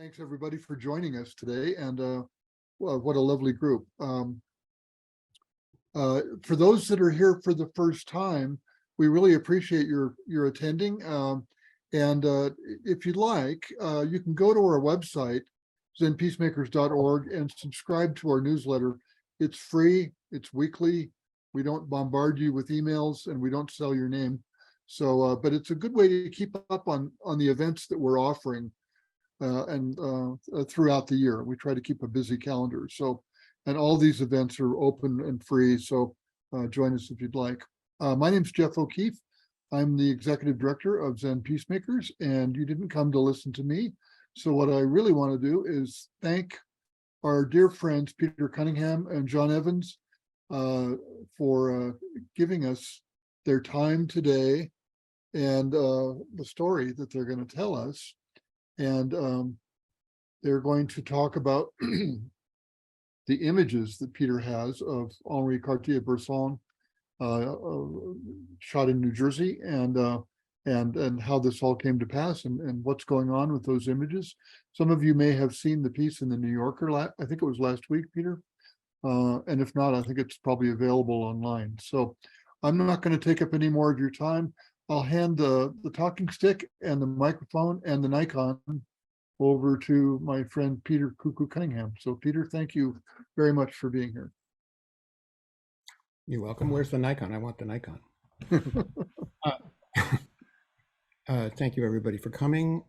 Thanks everybody for joining us today, and well, what a lovely group. For those that are here for the first time, we really appreciate your attending. And if you'd like, you can go to our website, zenpeacemakers.org, and subscribe to our newsletter. It's free, it's weekly. We don't bombard you with emails, and we don't sell your name. So, but it's a good way to keep up on the events that we're offering and throughout the year. We try to keep a busy calendar. So, and all these events are open and free. So join us if you'd like. My name's Jeff O'Keefe. I'm the executive director of Zen Peacemakers, and you didn't come to listen to me. So what I really want to do is thank our dear friends, Peter Cunningham and Jaune Evans, for giving us their time today and the story that they're going to tell us. And they're going to talk about the images that Peter has of Henri-Cartier-Bresson shot in New Jersey, and how this all came to pass, and what's going on with those images. Some of you may have seen the piece in the New Yorker, I think it was last week, Peter. And if not, I think it's probably available online. So I'm not going to take up any more of your time. I'll hand the talking stick and the microphone and the Nikon over to my friend Peter KuKu Cunningham. So Peter, thank you very much for being here. You're welcome. Where's the Nikon? I want the Nikon. Thank you everybody for coming.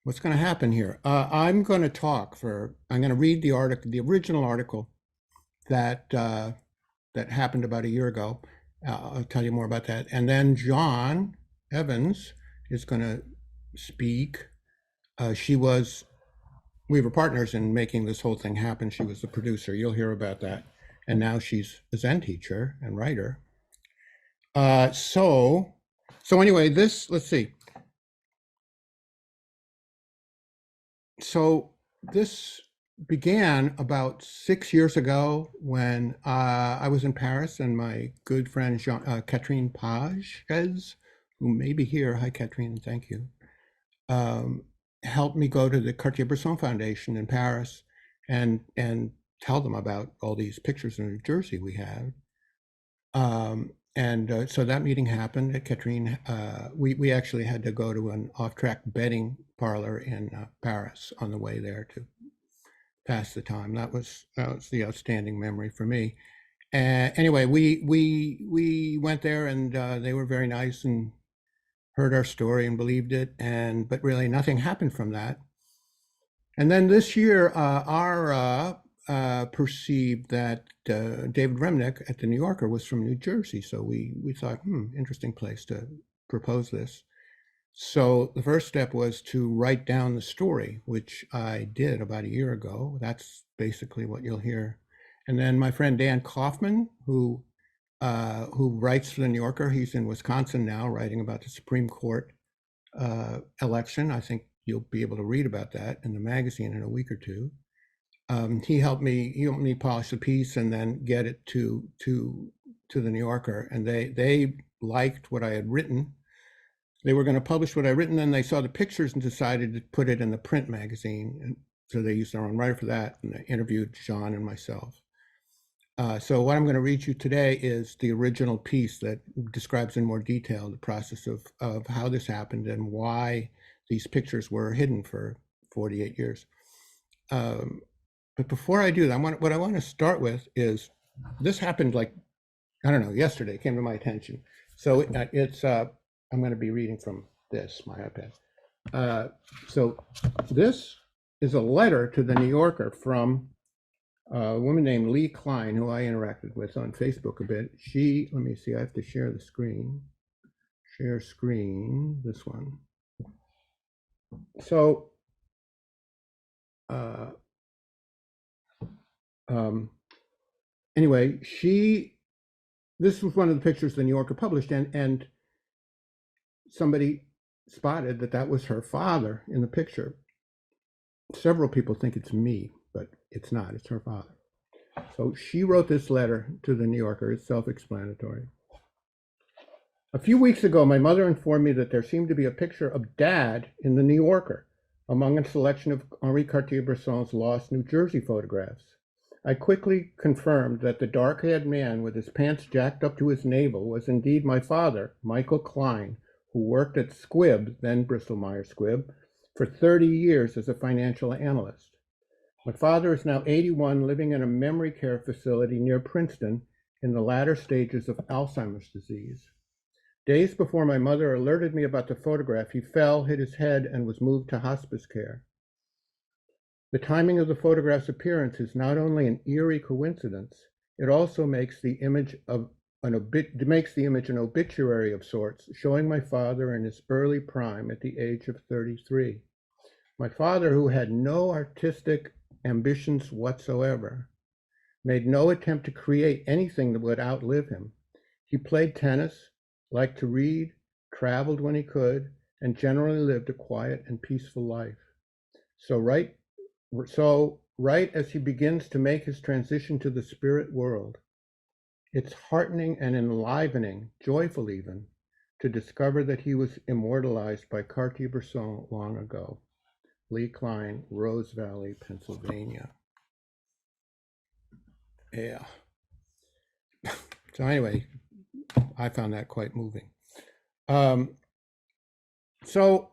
What's going to happen here? I'm going to read the article, the original article that happened about a year ago. I'll tell you more about that. And then Jaune Evans is going to speak. We were partners in making this whole thing happen. She was the producer. You'll hear about that. And now she's a Zen teacher and writer. So anyway, let's see. So this began about 6 years ago when I was in Paris, and my good friend Catherine Pages, who may be here, hi Catherine, thank you, helped me go to the Cartier-Bresson Foundation in Paris and tell them about all these pictures in New Jersey we have. So that meeting happened at Catherine. We actually had to go to an off-track betting parlor in Paris on the way there to pass the time. That was the outstanding memory for me. Anyway, we went there, and they were very nice and heard our story and believed it. But really nothing happened from that. And then this year, our perceived that David Remnick at the New Yorker was from New Jersey. So we thought, interesting place to propose this. So the first step was to write down the story, which I did about a year ago. That's basically what you'll hear. And then my friend Dan Kaufman, who writes for the New Yorker, he's in Wisconsin now, writing about the Supreme Court election. I think you'll be able to read about that in the magazine in a week or two. He helped me polish the piece and then get it to the New Yorker, and they liked what I had written. They were going to publish what I written, and they saw the pictures and decided to put it in the print magazine. And so they used their own writer for that, and they interviewed Jaune and myself. So what I'm going to read you today is the original piece that describes in more detail the process of how this happened and why these pictures were hidden for 48 years. But before I do that, what I want to start with is, this happened like, I don't know, yesterday, it came to my attention. So it's I'm going to be reading from this, my iPad. So this is a letter to the New Yorker from a woman named Lee Klein, who I interacted with on Facebook a bit. Let me see, I have to share the screen. Share screen, this one. So, anyway, this was one of the pictures the New Yorker published, and somebody spotted that was her father in the picture. Several people think it's me, but it's not, it's her father. So she wrote this letter to the New Yorker. It's self-explanatory. A few weeks ago, my mother informed me that there seemed to be a picture of Dad in the New Yorker. among a selection of Henri-Cartier-Bresson's lost New Jersey photographs. I quickly confirmed that the dark-haired man with his pants jacked up to his navel was indeed my father, Michael Klein, who worked at Squibb, then Bristol-Myers Squibb, for 30 years as a financial analyst. My father is now 81, living in a memory care facility near Princeton in the latter stages of Alzheimer's disease. Days before my mother alerted me about the photograph, he fell, hit his head, and was moved to hospice care. The timing of the photograph's appearance is not only an eerie coincidence, it also makes the image an obituary of sorts, showing my father in his early prime at the age of 33. My father, who had no artistic ambitions whatsoever, made no attempt to create anything that would outlive him. He played tennis, liked to read, traveled when he could, and generally lived a quiet and peaceful life. So right as he begins to make his transition to the spirit world, it's heartening and enlivening, joyful even, to discover that he was immortalized by Cartier-Bresson long ago. Lee Klein, Rose Valley, Pennsylvania. Yeah. So anyway, I found that quite moving. So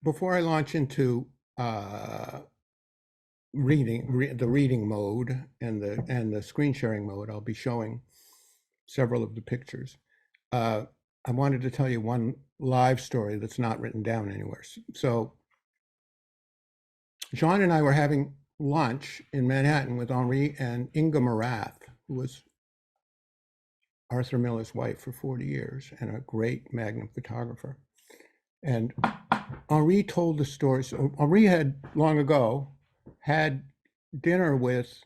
before I launch into the reading mode and the screen sharing mode, I'll be showing several of the pictures. I wanted to tell you one live story that's not written down anywhere. So Jaune and I were having lunch in Manhattan with Henri and Inga Marath, who was Arthur Miller's wife for 40 years and a great Magnum photographer. And Henri told the story. So Henri had long ago had dinner with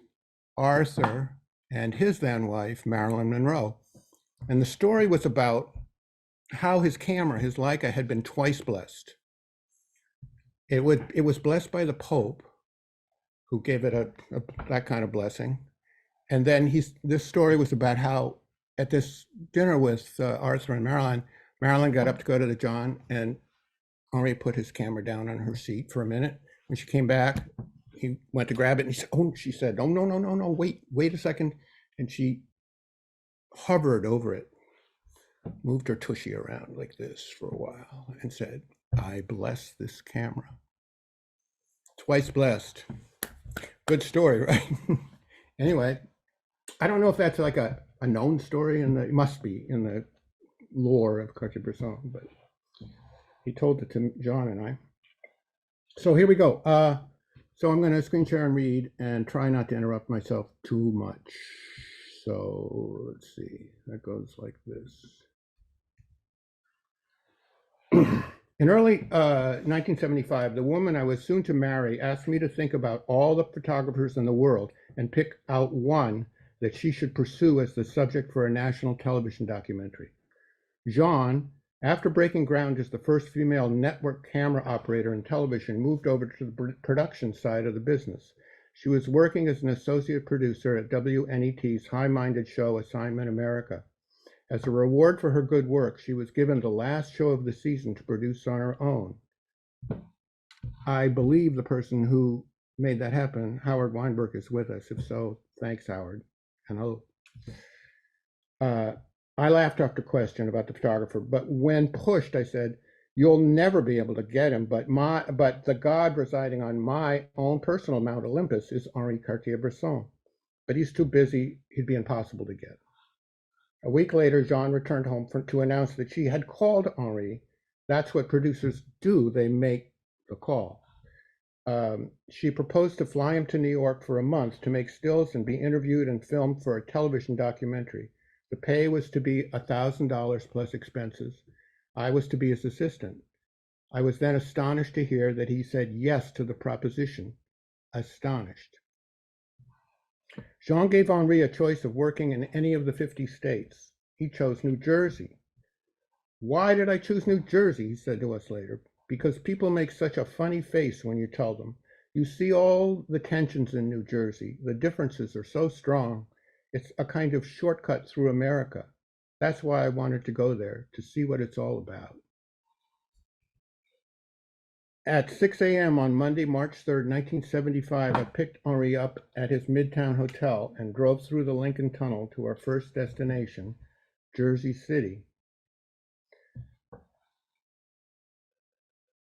Arthur and his then wife, Marilyn Monroe. And the story was about how his camera, his Leica, had been twice blessed. It was blessed by the Pope, who gave it that kind of blessing. And then this story was about how at this dinner with Arthur and Marilyn got up to go to the John, and Henri put his camera down on her seat for a minute. When she came back, he went to grab it, and she said, "Oh, no, wait a second." And she hovered over it, moved her tushy around like this for a while, and said, "I bless this camera." Twice blessed. Good story, right? Anyway, I don't know if that's like a known story, it must be in the lore of Cartier-Bresson, but he told it to John and I. So here we go. So I'm going to screen share and read and try not to interrupt myself too much. So let's see, that goes like this. In early 1975, the woman I was soon to marry asked me to think about all the photographers in the world and pick out one that she should pursue as the subject for a national television documentary. Jaune, after breaking ground as the first female network camera operator in television, moved over to the production side of the business. She was working as an associate producer at WNET's high-minded show Assignment America. As a reward for her good work, she was given the last show of the season to produce on her own. I believe the person who made that happen, Howard Weinberg, is with us. If so, thanks, Howard. And I laughed off the question about the photographer, but when pushed, I said, "You'll never be able to get him, but the god residing on my own personal Mount Olympus is Henri-Cartier-Bresson. But he's too busy, he'd be impossible to get." A week later, Jaune returned home to announce that she had called Henri. That's what producers do, they make the call. She proposed to fly him to New York for a month to make stills and be interviewed and filmed for a television documentary. The pay was to be $1,000 plus expenses. I was to be his assistant. I was then astonished to hear that he said yes to the proposition. Astonished. Jaune gave Henri a choice of working in any of the 50 states. He chose New Jersey. "Why did I choose New Jersey?" he said to us later. "Because people make such a funny face when you tell them. You see all the tensions in New Jersey. The differences are so strong. It's a kind of shortcut through America. That's why I wanted to go there, to see what it's all about." At 6 a.m. on Monday, March 3rd, 1975, I picked Henri up at his Midtown hotel and drove through the Lincoln Tunnel to our first destination, Jersey City.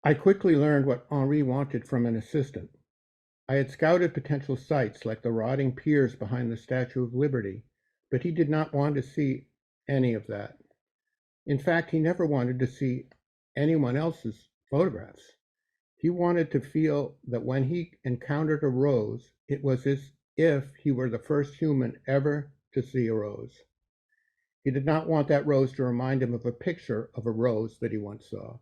I quickly learned what Henri wanted from an assistant. I had scouted potential sites like the rotting piers behind the Statue of Liberty, but he did not want to see any of that. In fact, he never wanted to see anyone else's photographs. He wanted to feel that when he encountered a rose, it was as if he were the first human ever to see a rose. He did not want that rose to remind him of a picture of a rose that he once saw.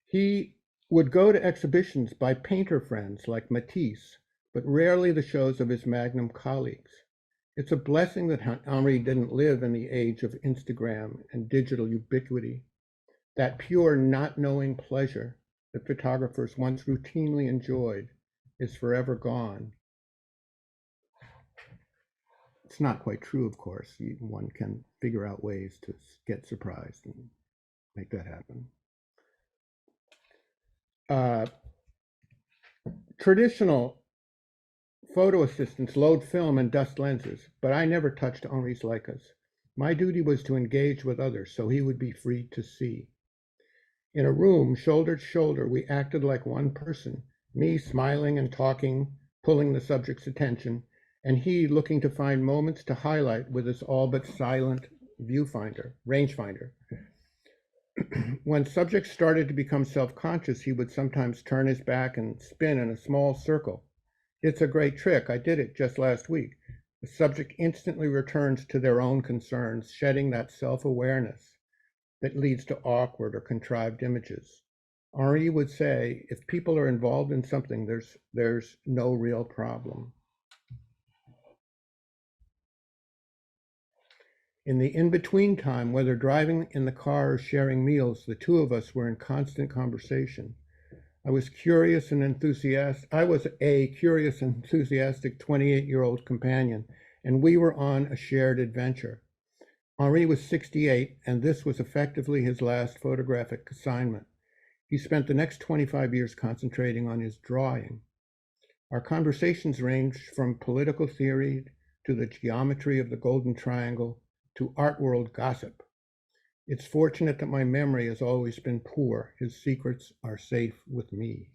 He would go to exhibitions by painter friends like Matisse, but rarely the shows of his Magnum colleagues. It's a blessing that Henri didn't live in the age of Instagram and digital ubiquity. That pure not knowing pleasure that photographers once routinely enjoyed is forever gone. It's not quite true, of course. One can figure out ways to get surprised and make that happen. Traditional photo assistants load film and dust lenses, but I never touched Henri's Leicas. My duty was to engage with others so he would be free to see. In a room, shoulder to shoulder, we acted like one person, me smiling and talking, pulling the subject's attention, and he looking to find moments to highlight with his all but silent rangefinder. When subjects started to become self-conscious, he would sometimes turn his back and spin in a small circle. It's a great trick. I did it just last week. The subject instantly returns to their own concerns, shedding that self-awareness that leads to awkward or contrived images. Henri would say, if people are involved in something, there's no real problem. In the in-between time, whether driving in the car or sharing meals, the two of us were in constant conversation. I was a curious and enthusiastic 28-year-old companion, and we were on a shared adventure. Henri was 68, and this was effectively his last photographic assignment. He spent the next 25 years concentrating on his drawing. Our conversations ranged from political theory to the geometry of the Golden Triangle to art world gossip. It's fortunate that my memory has always been poor. His secrets are safe with me.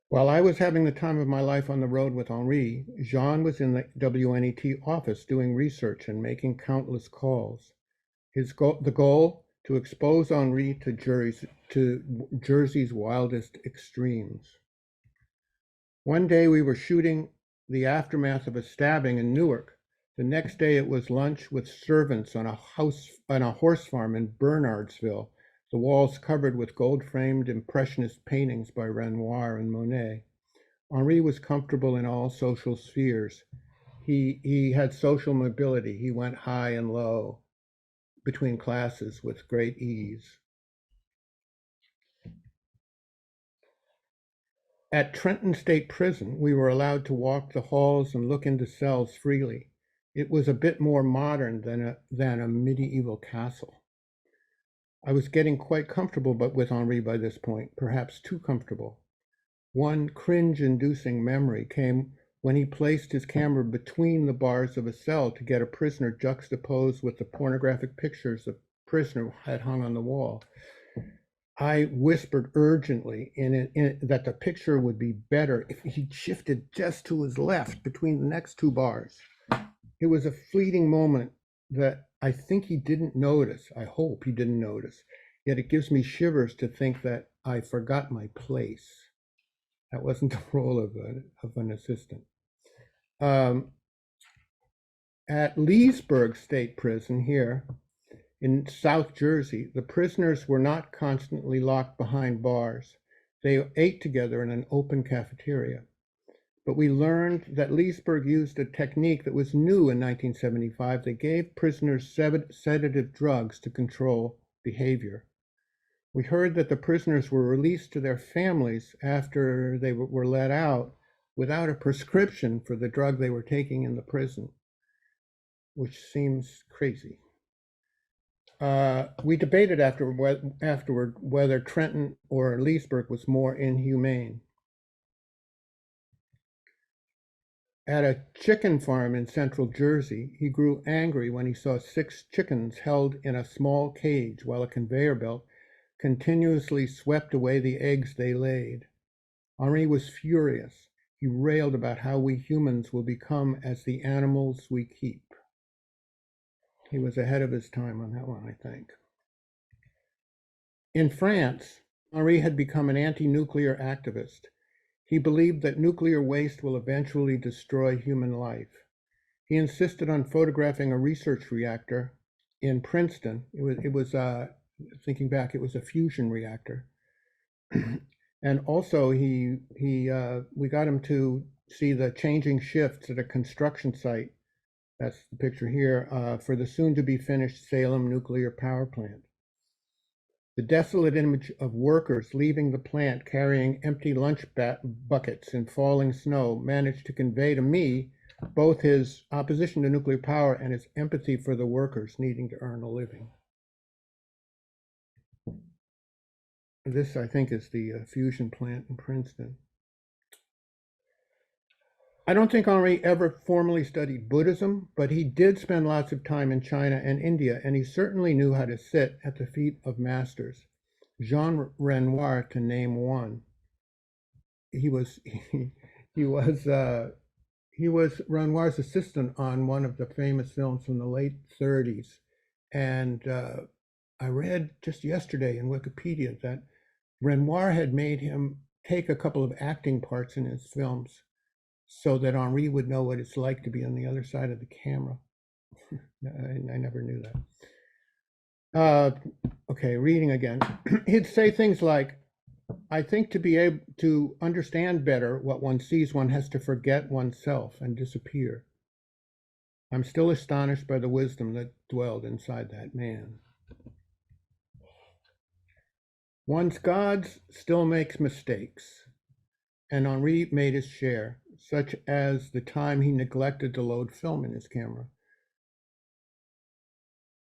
While I was having the time of my life on the road with Henri, Jaune was in the WNET office doing research and making countless calls. The goal, to expose Henri to Jersey's wildest extremes. One day we were shooting the aftermath of a stabbing in Newark. The next day it was lunch with servants on a horse farm in Bernardsville, the walls covered with gold-framed impressionist paintings by Renoir and Monet. Henri was comfortable in all social spheres. He had social mobility. He went high and low between classes with great ease. At Trenton State Prison, we were allowed to walk the halls and look into cells freely. It was a bit more modern than a medieval castle. I was getting quite comfortable with Henri by this point, perhaps too comfortable. One cringe-inducing memory came when he placed his camera between the bars of a cell to get a prisoner juxtaposed with the pornographic pictures the prisoner had hung on the wall. I whispered urgently that the picture would be better if he shifted just to his left between the next two bars. It was a fleeting moment that I think he didn't notice. I hope he didn't notice. Yet it gives me shivers to think that I forgot my place. That wasn't the role of an assistant. At Leesburg State Prison here in South Jersey, the prisoners were not constantly locked behind bars. They ate together in an open cafeteria. But we learned that Leesburg used a technique that was new in 1975. They gave prisoners sedative drugs to control behavior. We heard that the prisoners were released to their families after they were let out without a prescription for the drug they were taking in the prison, which seems crazy. We debated afterward whether Trenton or Leesburg was more inhumane. At a chicken farm in central Jersey, he grew angry when he saw 6 chickens held in a small cage while a conveyor belt continuously swept away the eggs they laid. Henri was furious. He railed about how we humans will become as the animals we keep. He was ahead of his time on that one, I think. In France, Henri had become an anti-nuclear activist. He believed that nuclear waste will eventually destroy human life. He insisted on photographing a research reactor in Princeton. It was thinking back, it was a fusion reactor. And also we got him to see the changing shifts at a construction site. That's the picture here, for the soon to be finished Salem nuclear power plant. The desolate image of workers leaving the plant carrying empty lunch buckets in falling snow managed to convey to me both his opposition to nuclear power and his empathy for the workers needing to earn a living. This, I think, is the fusion plant in Princeton. I don't think Henri ever formally studied Buddhism, but he did spend lots of time in China and India, and he certainly knew how to sit at the feet of masters. Jean Renoir, to name one. He was Renoir's assistant on one of the famous films from the late 30s, and I read just yesterday in Wikipedia that Renoir had made him take a couple of acting parts in his films so that Henri would know what it's like to be on the other side of the camera. I never knew that. Okay, reading again. He'd say things like, I think to be able to understand better what one sees, one has to forget oneself and disappear. I'm still astonished by the wisdom that dwelled inside that man. One's gods still makes mistakes, and Henri made his share, such as the time he neglected to load film in his camera.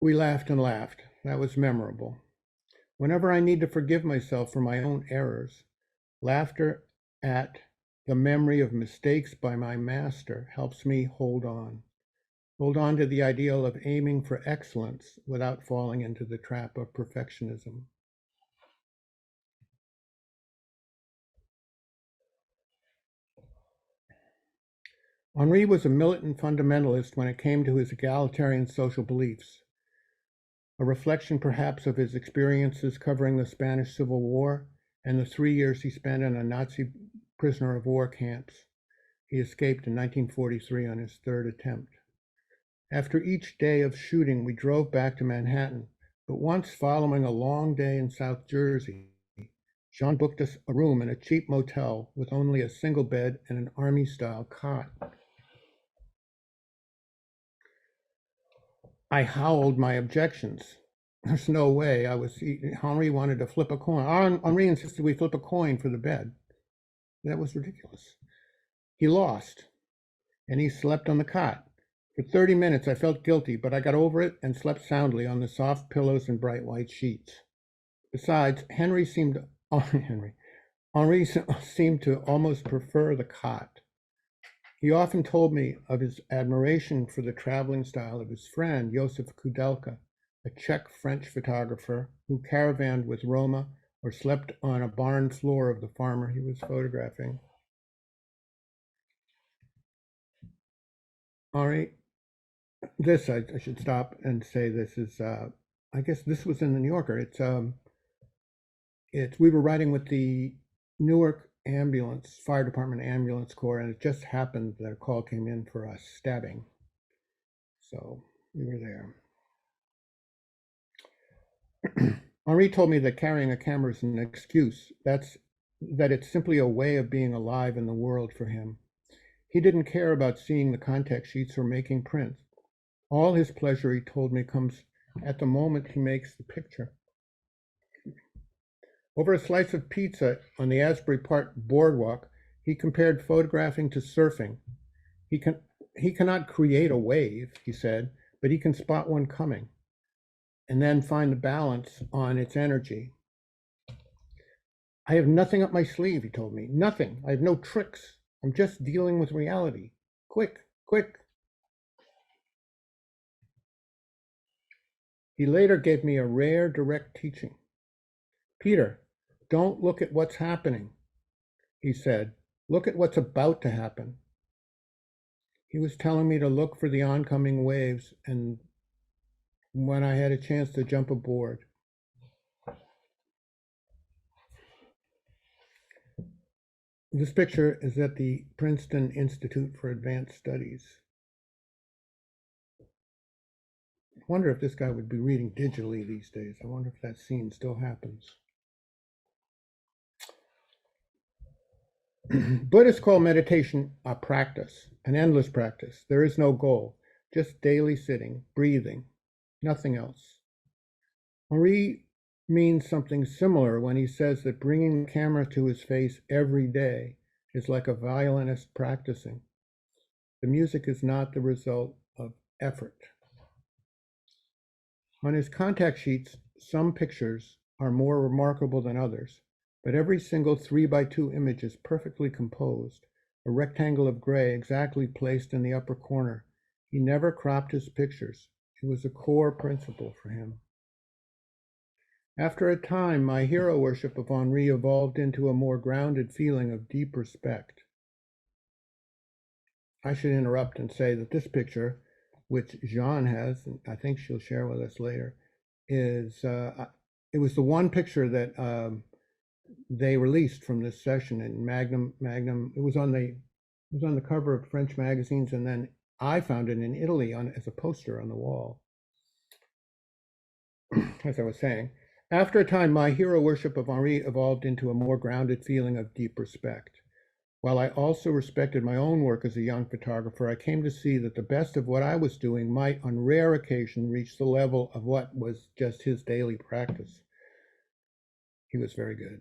We laughed and laughed. That was memorable. Whenever I need to forgive myself for my own errors, laughter at the memory of mistakes by my master helps me hold on to the ideal of aiming for excellence without falling into the trap of perfectionism. Henri was a militant fundamentalist when it came to his egalitarian social beliefs, a reflection perhaps of his experiences covering the Spanish Civil War and the 3 years he spent in a Nazi prisoner of war camps. He escaped in 1943 on his 3rd attempt. After each day of shooting, we drove back to Manhattan, but once following a long day in South Jersey, Jean booked us a room in a cheap motel with only a single bed and an army-style cot. I howled my objections. There's no way Henri wanted to flip a coin. Henri insisted we flip a coin for the bed. That was ridiculous. He lost, and he slept on the cot. For 30 minutes, I felt guilty, but I got over it and slept soundly on the soft pillows and bright white sheets. Besides, Henri seemed to almost prefer the cot. He often told me of his admiration for the traveling style of his friend, Josef Kudelka, a Czech-French photographer who caravanned with Roma or slept on a barn floor of the farmer he was photographing. Henri, this, I should stop and say this is, I guess this was in the New Yorker. We were riding with the Newark fire department ambulance corps, and it just happened that a call came in for a stabbing. So we were there. Henri told me that carrying a camera is an excuse. That it's simply a way of being alive in the world for him. He didn't care about seeing the contact sheets or making prints. All his pleasure, he told me, comes at the moment he makes the picture. Over a slice of pizza on the Asbury Park boardwalk, he compared photographing to surfing. He cannot create a wave, he said, but he can spot one coming. and then find the balance on its energy. I have nothing up my sleeve, he told me. Nothing. I have no tricks. I'm just dealing with reality. Quick, quick. He later gave me a rare direct teaching. Peter, don't look at what's happening, he said. Look at what's about to happen. He was telling me to look for the oncoming waves and when I had a chance to jump aboard. This picture is at the Princeton Institute for Advanced Studies. I wonder if this guy would be reading digitally these days. I wonder if that scene still happens. Buddhists call meditation a practice, an endless practice. There is no goal, just daily sitting, breathing, nothing else. Henri means something similar when he says that bringing the camera to his face every day is like a violinist practicing. The music is not the result of effort. On his contact sheets, some pictures are more remarkable than others, but every single 3x2 image is perfectly composed, a rectangle of gray exactly placed in the upper corner. He never cropped his pictures. It was a core principle for him. After a time, my hero worship of Henri evolved into a more grounded feeling of deep respect. I should interrupt and say that this picture, which Jaune has, and I think she'll share with us later, is it was the one picture that they released from this session in Magnum. It was on the cover of French magazines, and then I found it in Italy as a poster on the wall. As I was saying, after a time, my hero worship of Henri evolved into a more grounded feeling of deep respect. While I also respected my own work as a young photographer, I came to see that the best of what I was doing might, on rare occasion, reach the level of what was just his daily practice. He was very good.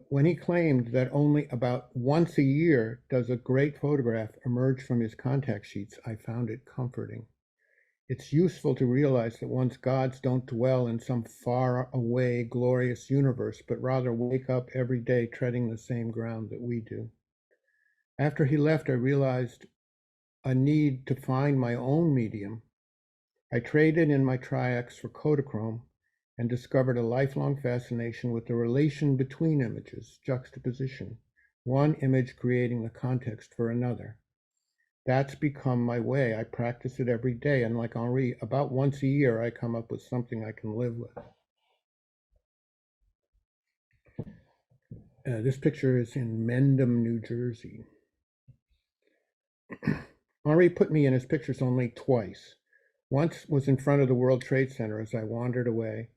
When he claimed that only about once a year does a great photograph emerge from his contact sheets, I found it comforting. It's useful to realize that one's gods don't dwell in some far away, glorious universe, but rather wake up every day treading the same ground that we do. After he left, I realized a need to find my own medium. I traded in my Tri-X for Kodachrome and discovered a lifelong fascination with the relation between images, juxtaposition, one image creating the context for another. That's become my way. I practice it every day, and like Henri, about once a year, I come up with something I can live with. This picture is in Mendham, New Jersey. Henri put me in his pictures only twice. Once was in front of the World Trade Center as I wandered away.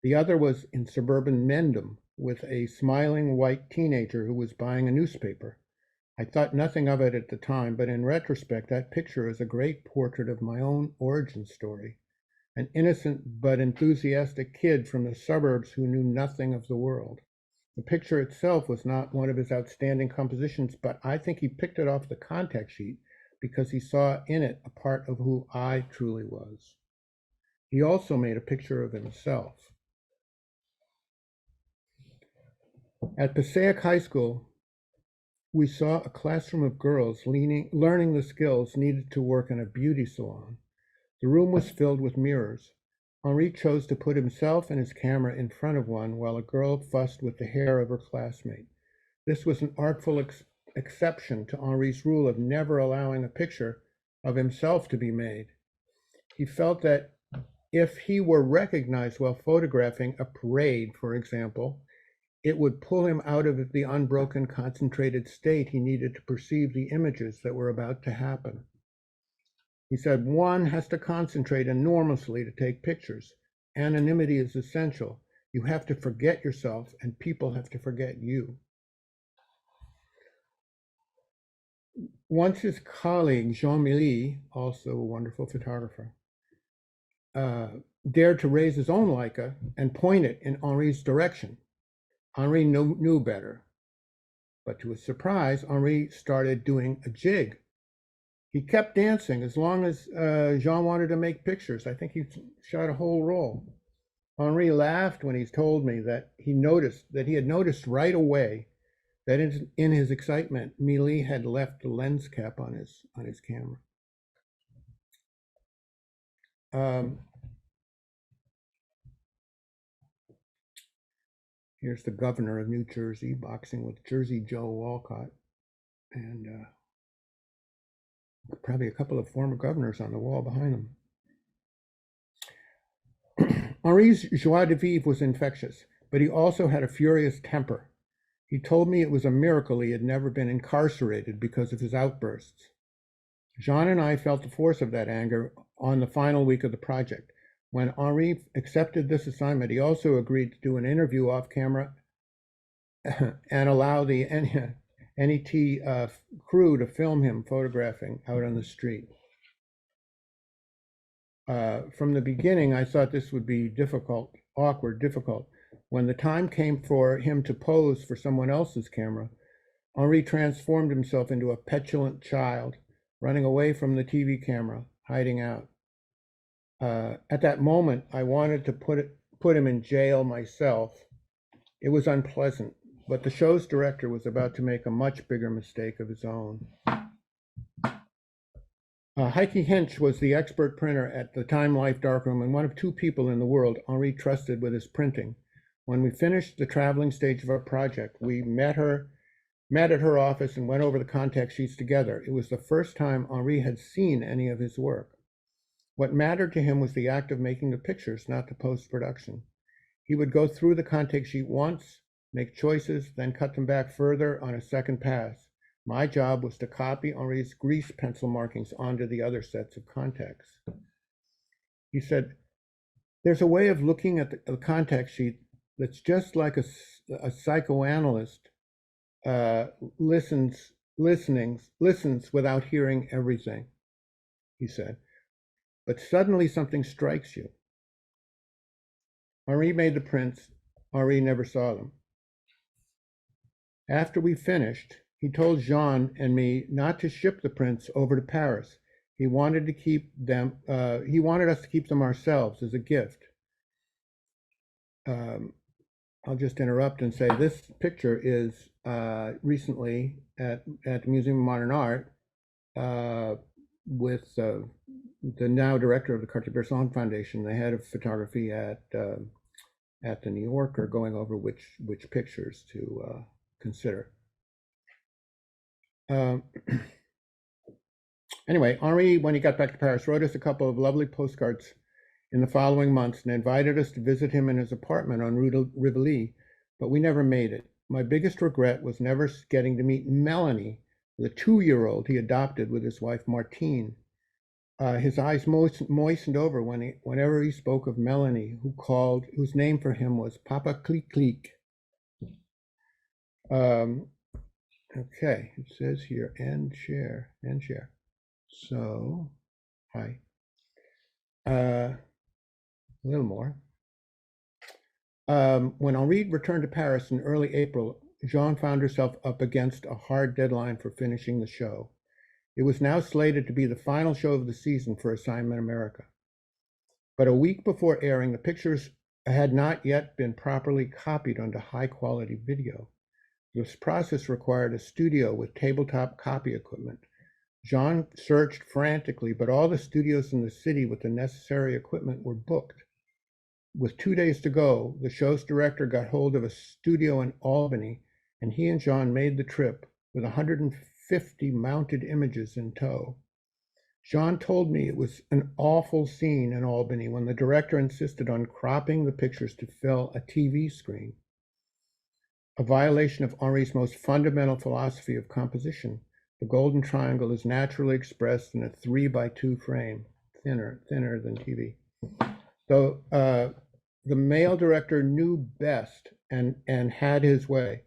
The other was in suburban Mendham with a smiling white teenager who was buying a newspaper. I thought nothing of it at the time, but in retrospect, that picture is a great portrait of my own origin story. An innocent but enthusiastic kid from the suburbs who knew nothing of the world. The picture itself was not one of his outstanding compositions, but I think he picked it off the contact sheet because he saw in it a part of who I truly was. He also made a picture of himself. At Passaic High School, we saw a classroom of girls learning the skills needed to work in a beauty salon. The room was filled with mirrors. Henri chose to put himself and his camera in front of one while a girl fussed with the hair of her classmate. This was an artful exception to Henri's rule of never allowing a picture of himself to be made. He felt that if he were recognized while photographing a parade, for example, it would pull him out of the unbroken, concentrated state he needed to perceive the images that were about to happen. He said, one has to concentrate enormously to take pictures. Anonymity is essential. You have to forget yourself, and people have to forget you. Once his colleague, Jean, also a wonderful photographer, dared to raise his own Leica and point it in Henri's direction. Henri knew better, but to his surprise, Henri started doing a jig. He kept dancing as long as Jean wanted to make pictures. I think he shot a whole roll. Henri laughed when he told me that he had noticed right away that in his excitement, Mélie had left the lens cap on his camera. Here's the governor of New Jersey boxing with Jersey Joe Walcott, and probably a couple of former governors on the wall behind them. Henri's joie de vivre was infectious, but he also had a furious temper. He told me it was a miracle he had never been incarcerated because of his outbursts. Jean and I felt the force of that anger on the final week of the project. When Henri accepted this assignment, he also agreed to do an interview off camera and allow the NET crew to film him photographing out on the street. From the beginning, I thought this would be difficult. When the time came for him to pose for someone else's camera, Henri transformed himself into a petulant child, running away from the TV camera, hiding out. At that moment, I wanted to put him in jail myself. It was unpleasant, but the show's director was about to make a much bigger mistake of his own. Heike Hinch was the expert printer at the Time Life darkroom and one of two people in the world Henri trusted with his printing. When we finished the traveling stage of our project, we met at her office and went over the contact sheets together. It was the first time Henri had seen any of his work. What mattered to him was the act of making the pictures, not the post-production. He would go through the contact sheet once, make choices, then cut them back further on a second pass. My job was to copy Henri's grease pencil markings onto the other sets of contacts. He said, there's a way of looking at the contact sheet that's just like a psychoanalyst listens without hearing everything, he said. But suddenly something strikes you. Henri made the prints. Henri never saw them. After we finished, he told Jean and me not to ship the prints over to Paris. He wanted to keep them. He wanted us to keep them ourselves as a gift. I'll just interrupt and say this picture is recently at the Museum of Modern Art with the now director of the Cartier-Bresson Foundation, the head of photography at the New Yorker, going over which pictures to consider. Anyway, Henri, when he got back to Paris, wrote us a couple of lovely postcards in the following months and invited us to visit him in his apartment on Rue de Rivoli, but we never made it. My biggest regret was never getting to meet Melanie, the 2-year-old he adopted with his wife Martine. His eyes moistened over whenever he spoke of Melanie, whose name for him was Papa Click Click. Okay, it says here, end share. So, hi. A little more. When Henri returned to Paris in early April, Jean found herself up against a hard deadline for finishing the show. It was now slated to be the final show of the season for Assignment America. But a week before airing, the pictures had not yet been properly copied onto high-quality video. This process required a studio with tabletop copy equipment. Jean searched frantically, but all the studios in the city with the necessary equipment were booked. With 2 days to go, the show's director got hold of a studio in Albany, and he and Jean made the trip with 150 mounted images in tow. Jean told me it was an awful scene in Albany when the director insisted on cropping the pictures to fill a TV screen, a violation of Henri's most fundamental philosophy of composition. The golden triangle is naturally expressed in a 3x2 frame, thinner than TV. So the male director knew best and had his way.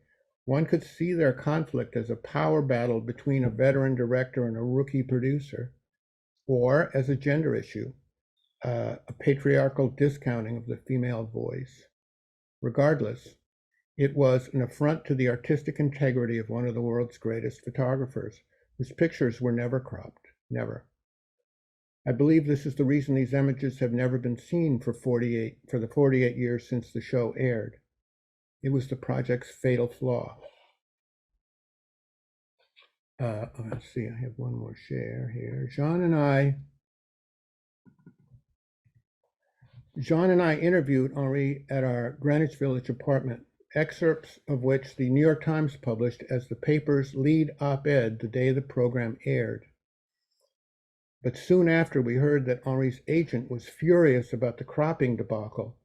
One could see their conflict as a power battle between a veteran director and a rookie producer, or as a gender issue, a patriarchal discounting of the female voice. Regardless, it was an affront to the artistic integrity of one of the world's greatest photographers, whose pictures were never cropped, never. I believe this is the reason these images have never been seen for the 48 years since the show aired. It was the project's fatal flaw. Let's see, I have one more share here. Jaune and I interviewed Henri at our Greenwich Village apartment, excerpts of which the New York Times published as the paper's lead op-ed the day the program aired. But soon after, we heard that Henri's agent was furious about the cropping debacle.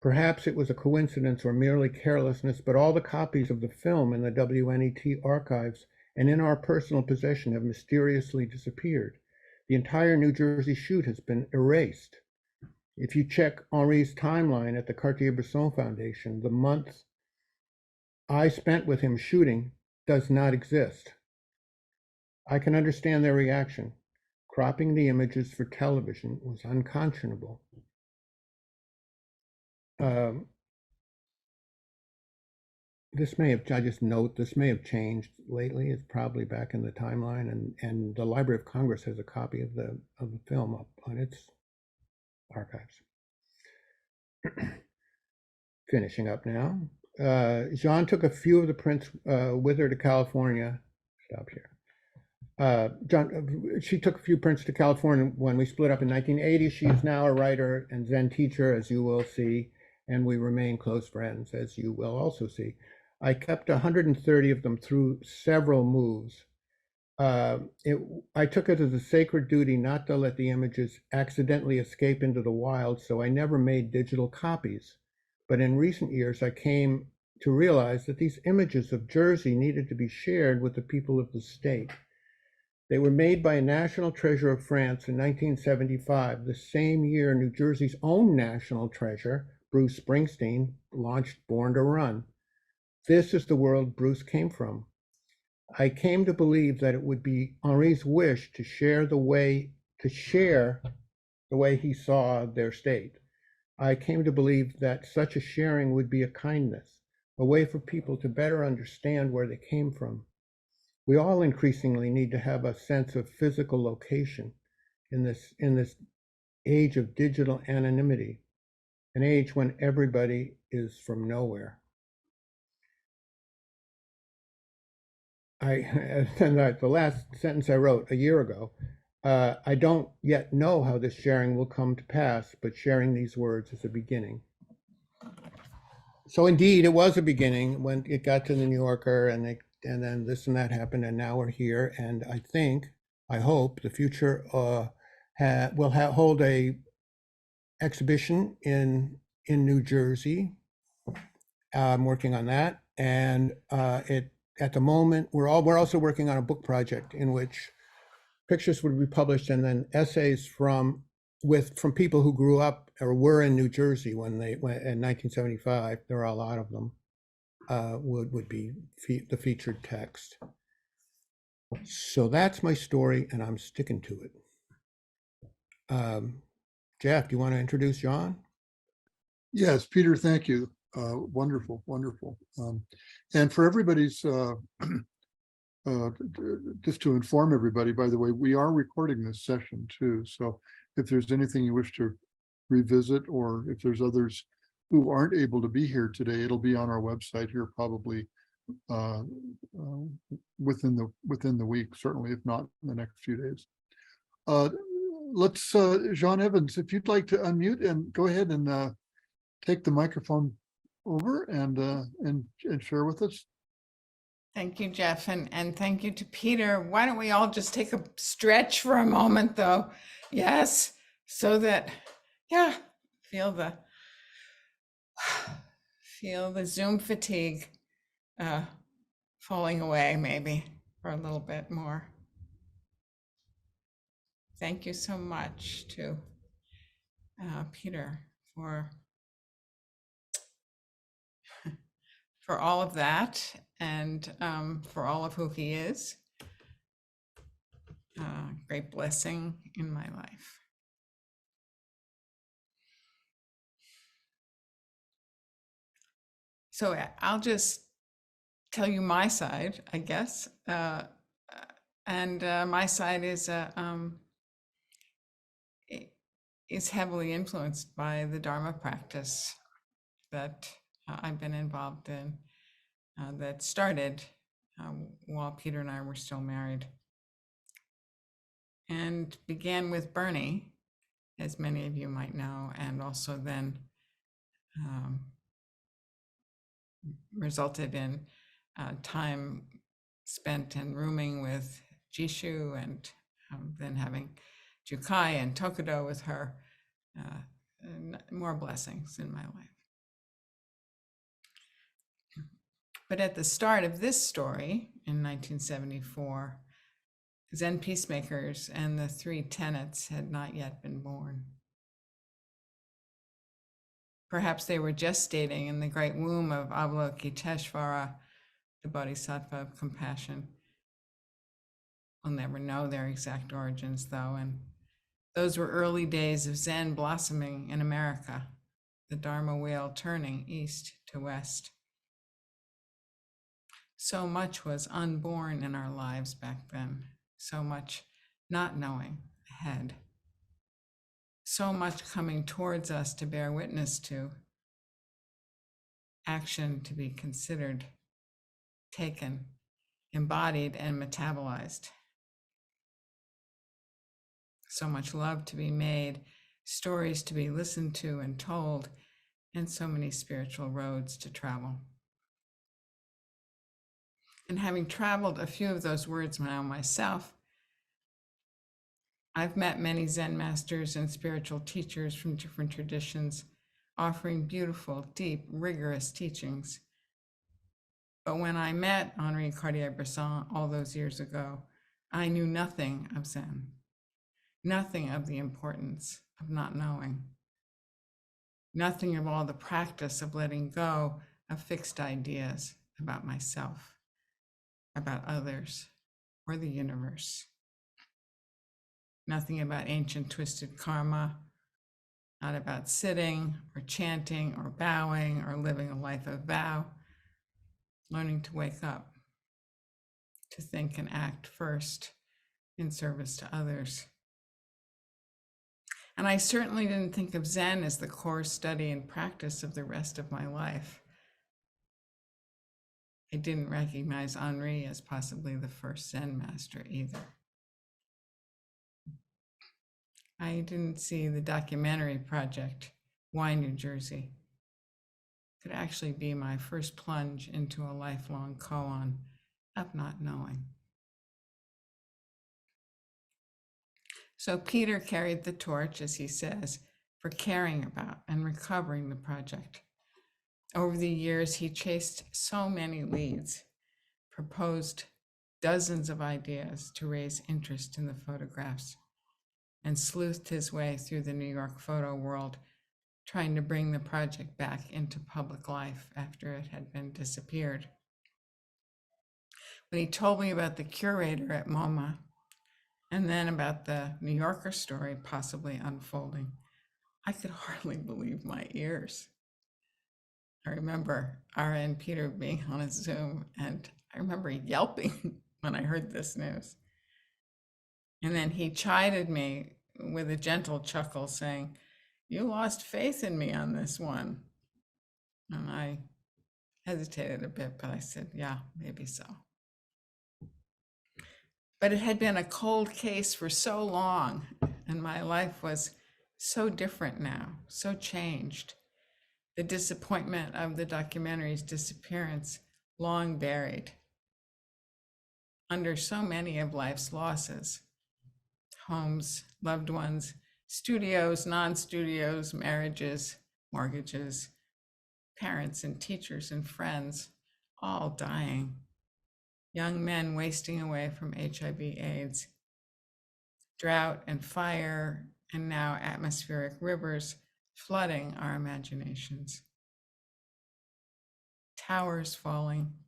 Perhaps it was a coincidence or merely carelessness, but all the copies of the film in the WNET archives and in our personal possession have mysteriously disappeared. The entire New Jersey shoot has been erased. If you check Henri's timeline at the Cartier-Bresson Foundation, the month I spent with him shooting does not exist. I can understand their reaction. Cropping the images for television was unconscionable. This may have changed lately. It's probably back in the timeline, and the Library of Congress has a copy of the film up on its archives. Finishing up now. Jaune took a few of the prints with her to California. Stop here. She took a few prints to California when we split up in 1980. She is now a writer and Zen teacher, as you will see, and we remain close friends, as you will also see. I kept 130 of them through several moves. I took it as a sacred duty not to let the images accidentally escape into the wild, so I never made digital copies. But in recent years, I came to realize that these images of Jersey needed to be shared with the people of the state. They were made by a national treasure of France in 1975, the same year New Jersey's own national treasure, Bruce Springsteen, launched Born to Run. This is the world Bruce came from. I came to believe that it would be Henri's wish to share the way he saw their state. I came to believe that such a sharing would be a kindness, a way for people to better understand where they came from. We all increasingly need to have a sense of physical location in this age of digital anonymity, an age when everybody is from nowhere. The last sentence I wrote a year ago, I don't yet know how this sharing will come to pass, but sharing these words is a beginning. So indeed, it was a beginning when it got to the New Yorker, and then this and that happened, and now we're here. And I hope the future will hold a exhibition in New Jersey. I'm working on that, and at the moment we're also working on a book project in which pictures would be published, and then essays from people who grew up or were in New Jersey when in 1975. There are a lot of them. Would be the featured text. So that's my story, and I'm sticking to it. Jeff, do you want to introduce Jaune? Yes, Peter, thank you. Wonderful, wonderful. And for everybody's, just to inform everybody, by the way, we are recording this session too. So if there's anything you wish to revisit, or if there's others who aren't able to be here today, it'll be on our website here probably within the week, certainly, if not in the next few days. Let's Jaune Evans, if you'd like to unmute and go ahead and take the microphone over and share with us. Thank you, Jeff, and thank you to Peter. Why don't we all just take a stretch for a moment, though? Yes, so that, feel the Zoom fatigue falling away maybe for a little bit more. Thank you so much to Peter for all of that, and for all of who he is. Great blessing in my life. So I'll just tell you my side, I guess. And my side is heavily influenced by the Dharma practice that I've been involved in, that started while Peter and I were still married, and began with Bernie, as many of you might know, and also then resulted in time spent in rooming with Jishu, and then having Jukai and Tokudo with her. More blessings in my life. But at the start of this story in 1974, Zen peacemakers and the Three Tenets had not yet been born. Perhaps they were gestating in the great womb of Avalokiteshvara, the Bodhisattva of compassion. We'll never know their exact origins, though, and those were early days of Zen blossoming in America, the Dharma wheel turning east to west. So much was unborn in our lives back then, so much not knowing ahead, so much coming towards us to bear witness to, action to be considered, taken, embodied, and metabolized. So much love to be made, stories to be listened to and told, and so many spiritual roads to travel. And having traveled a few of those words now myself, I've met many Zen masters and spiritual teachers from different traditions, offering beautiful, deep, rigorous teachings. But when I met Henri-Cartier-Bresson all those years ago, I knew nothing of Zen, nothing of the importance of not knowing, nothing of all the practice of letting go of fixed ideas about myself, about others, or the universe. Nothing about ancient twisted karma, not about sitting or chanting or bowing or living a life of vow, learning to wake up, to think and act first in service to others. And I certainly didn't think of Zen as the core study and practice of the rest of my life. I didn't recognize Henri as possibly the first Zen master either. I didn't see the documentary project, Why New Jersey, could actually be my first plunge into a lifelong koan of not knowing. So Peter carried the torch, as he says, for caring about and recovering the project. Over the years, he chased so many leads, proposed dozens of ideas to raise interest in the photographs, and sleuthed his way through the New York photo world, trying to bring the project back into public life after it had been disappeared. When he told me about the curator at MoMA, and then about the New Yorker story possibly unfolding, I could hardly believe my ears. I remember Ara and Peter being on a Zoom, and I remember yelping when I heard this news. And then he chided me with a gentle chuckle, saying, "You lost faith in me on this one." And I hesitated a bit, but I said, "Yeah, maybe so." But it had been a cold case for so long, and my life was so different now, so changed. The disappointment of the documentary's disappearance, long buried under so many of life's losses: homes, loved ones, studios, non-studios, marriages, mortgages, parents and teachers and friends, all dying. Young men wasting away from HIV/AIDS, drought and fire, and now atmospheric rivers flooding our imaginations. Towers falling,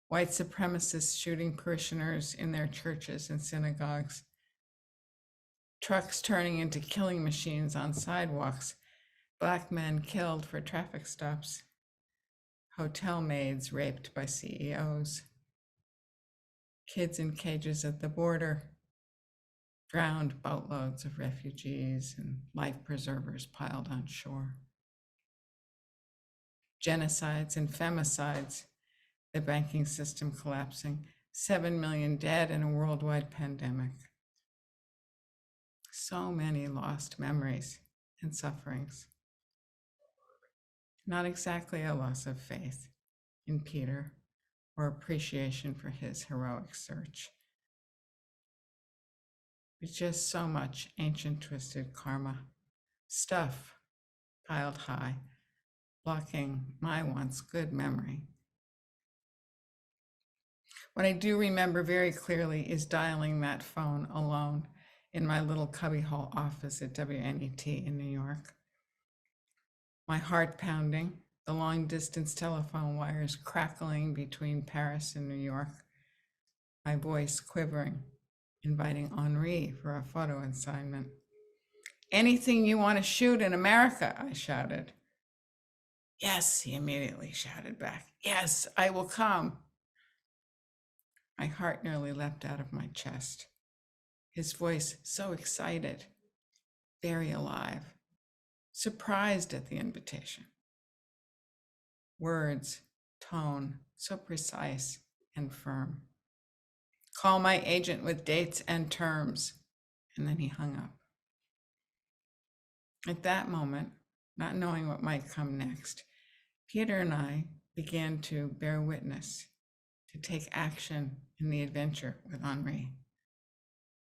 white supremacists shooting parishioners in their churches and synagogues, trucks turning into killing machines on sidewalks, Black men killed for traffic stops, hotel maids raped by CEOs. kids in cages at the border, drowned boatloads of refugees and life preservers piled on shore. Genocides and femicides, the banking system collapsing, 7 million dead in a worldwide pandemic. So many lost memories and sufferings. Not exactly a loss of faith in Peter or appreciation for his heroic search, but just so much ancient twisted karma, stuff piled high, blocking my once good memory. What I do remember very clearly is dialing that phone alone in my little cubbyhole office at WNET in New York. My heart pounding, the long distance telephone wires crackling between Paris and New York, my voice quivering, inviting Henri for a photo assignment. "Anything you want to shoot in America," I shouted. "Yes," he immediately shouted back. "Yes, I will come." My heart nearly leapt out of my chest. His voice so excited, very alive, surprised at the invitation. Words, tone, so precise and firm. "Call my agent with dates and terms." And then he hung up. At that moment, not knowing what might come next, Peter and I began to bear witness, to take action in the adventure with Henri,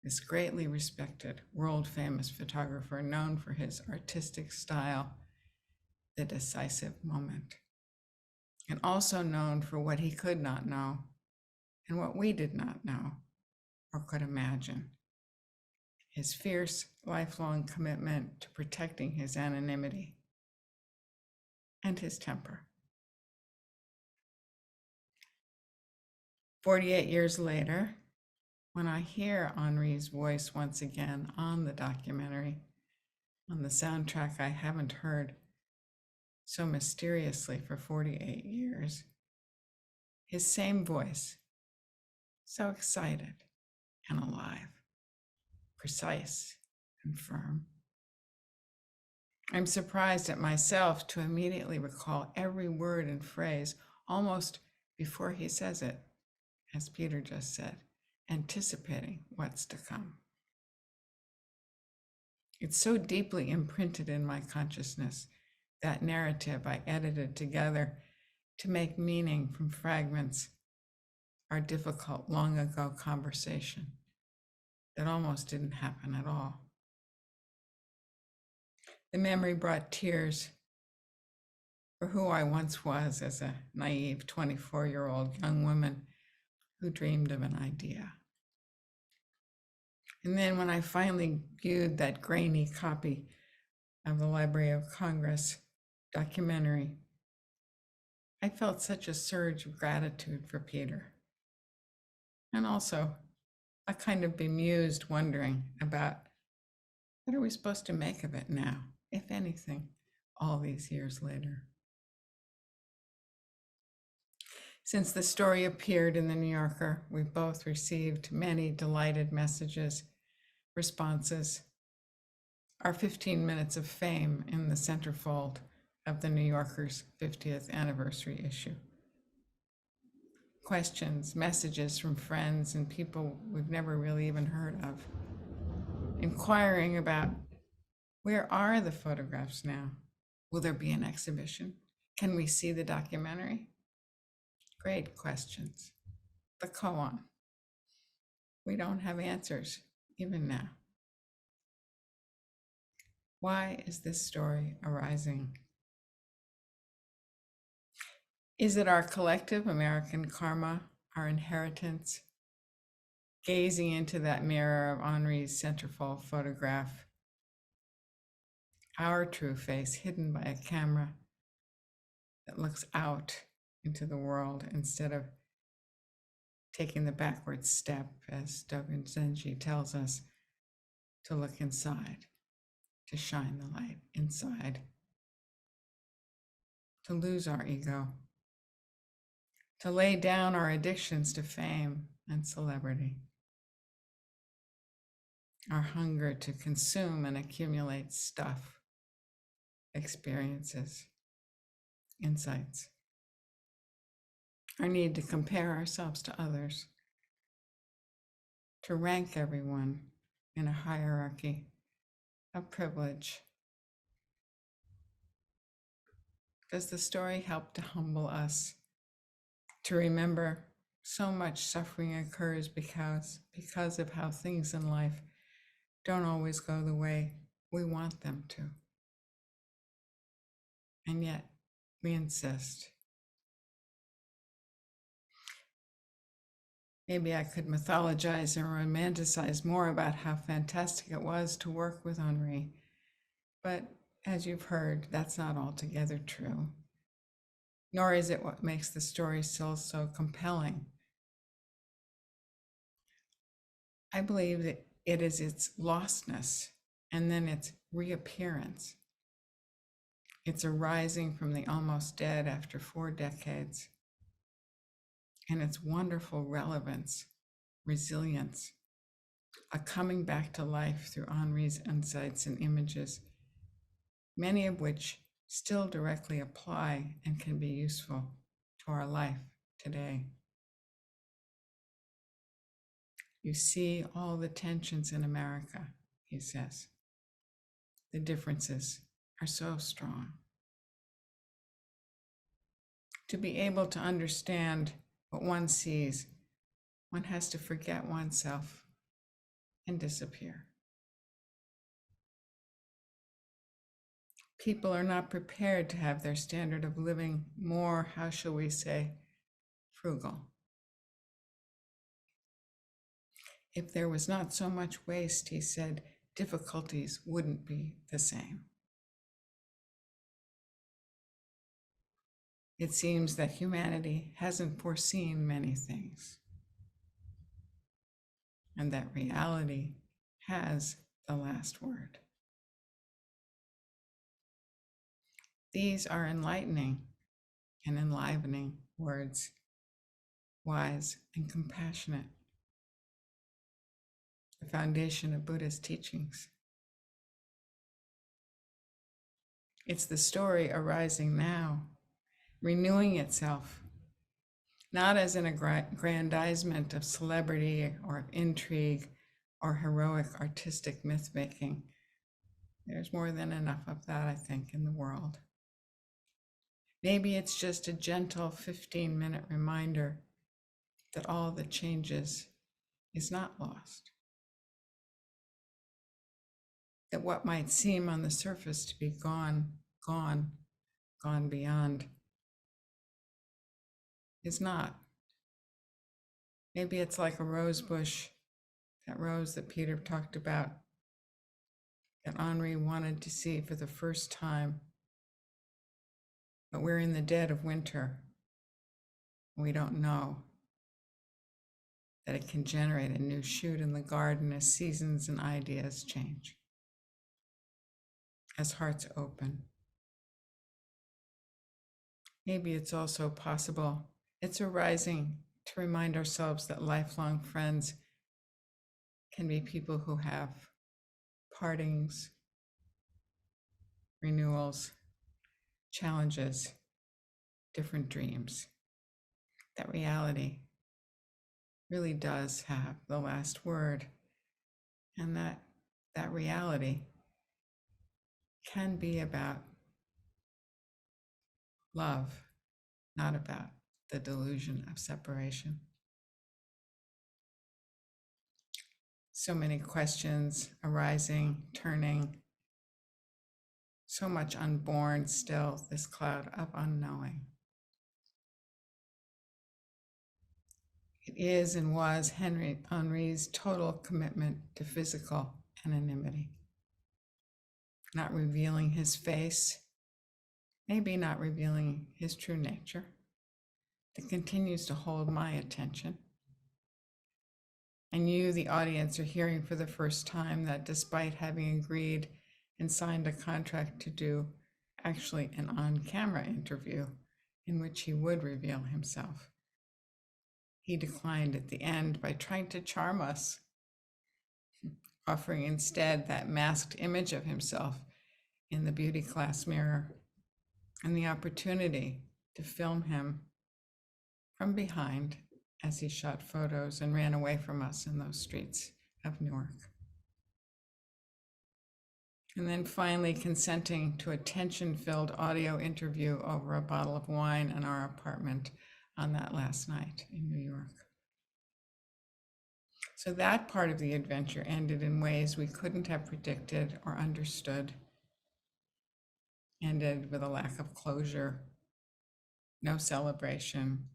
this greatly respected, world-famous photographer known for his artistic style, the decisive moment, and also known for what he could not know and what we did not know or could imagine, his fierce, lifelong commitment to protecting his anonymity and his temper. 48 years later, when I hear Henri's voice once again on the documentary, on the soundtrack I haven't heard so mysteriously for 48 years, his same voice, so excited and alive, precise and firm. I'm surprised at myself to immediately recall every word and phrase almost before he says it, as Peter just said, anticipating what's to come. It's so deeply imprinted in my consciousness, that narrative I edited together to make meaning from fragments, our difficult long ago conversation that almost didn't happen at all. The memory brought tears for who I once was as a naive 24-year-old young woman who dreamed of an idea. And then when I finally viewed that grainy copy of the Library of Congress documentary, I felt such a surge of gratitude for Peter. And also a kind of bemused wondering about what are we supposed to make of it now, if anything, all these years later. Since the story appeared in the New Yorker, we've both received many delighted messages, responses, our 15 minutes of fame in the centerfold of the New Yorker's 50th anniversary issue. Questions, messages from friends and people we've never really even heard of, inquiring about where are the photographs now? Will there be an exhibition? Can we see the documentary? Great questions, but go on. We don't have answers, even now. Why is this story arising? Is it our collective American karma, our inheritance? Gazing into that mirror of Henri's centerfold photograph, our true face hidden by a camera that looks out into the world instead of taking the backward step, as Dogen Zenji tells us, to look inside, to shine the light inside, to lose our ego, to lay down our addictions to fame and celebrity. Our hunger to consume and accumulate stuff, experiences, insights. Our need to compare ourselves to others, to rank everyone in a hierarchy of privilege. Does the story help to humble us, to remember so much suffering occurs because of how things in life don't always go the way we want them to? And yet we insist. Maybe I could mythologize and romanticize more about how fantastic it was to work with Henri, but as you've heard, that's not altogether true. Nor is it what makes the story still so compelling. I believe that it is its lostness and then its reappearance. It's a rising from the almost dead after 4 decades. And its wonderful relevance, resilience, a coming back to life through Henri's insights and images, many of which still directly apply and can be useful to our life today. You see all the tensions in America, he says. The differences are so strong. To be able to understand what one sees, one has to forget oneself and disappear. People are not prepared to have their standard of living more, how shall we say, frugal. If there was not so much waste, he said, difficulties wouldn't be the same. It seems that humanity hasn't foreseen many things, and that reality has the last word. These are enlightening and enlivening words, wise and compassionate, the foundation of Buddha's teachings. It's the story arising now, renewing itself, not as an aggrandizement of celebrity or of intrigue or heroic artistic myth-making. There's more than enough of that, I think, in the world. Maybe it's just a gentle 15-minute reminder that all that changes is not lost. That what might seem on the surface to be gone beyond, is not. Maybe it's like a rose bush, that rose that Peter talked about, that Henri wanted to see for the first time. But we're in the dead of winter. We don't know that it can generate a new shoot in the garden as seasons and ideas change, as hearts open. Maybe it's also possible it's arising to remind ourselves that lifelong friends can be people who have partings, renewals, challenges, different dreams. That reality really does have the last word, and that reality can be about love, not about the delusion of separation. So many questions arising, turning, so much unborn still, this cloud of unknowing. It is and was Henri's total commitment to physical anonymity, not revealing his face, maybe not revealing his true nature, that continues to hold my attention. And you, the audience, are hearing for the first time that despite having agreed and signed a contract to do actually an on-camera interview in which he would reveal himself, he declined at the end by trying to charm us, offering instead that masked image of himself in the beauty class mirror and the opportunity to film him from behind as he shot photos and ran away from us in those streets of Newark. And then finally consenting to a tension-filled audio interview over a bottle of wine in our apartment on that last night in New York. So that part of the adventure ended in ways we couldn't have predicted or understood. Ended with a lack of closure, no celebration,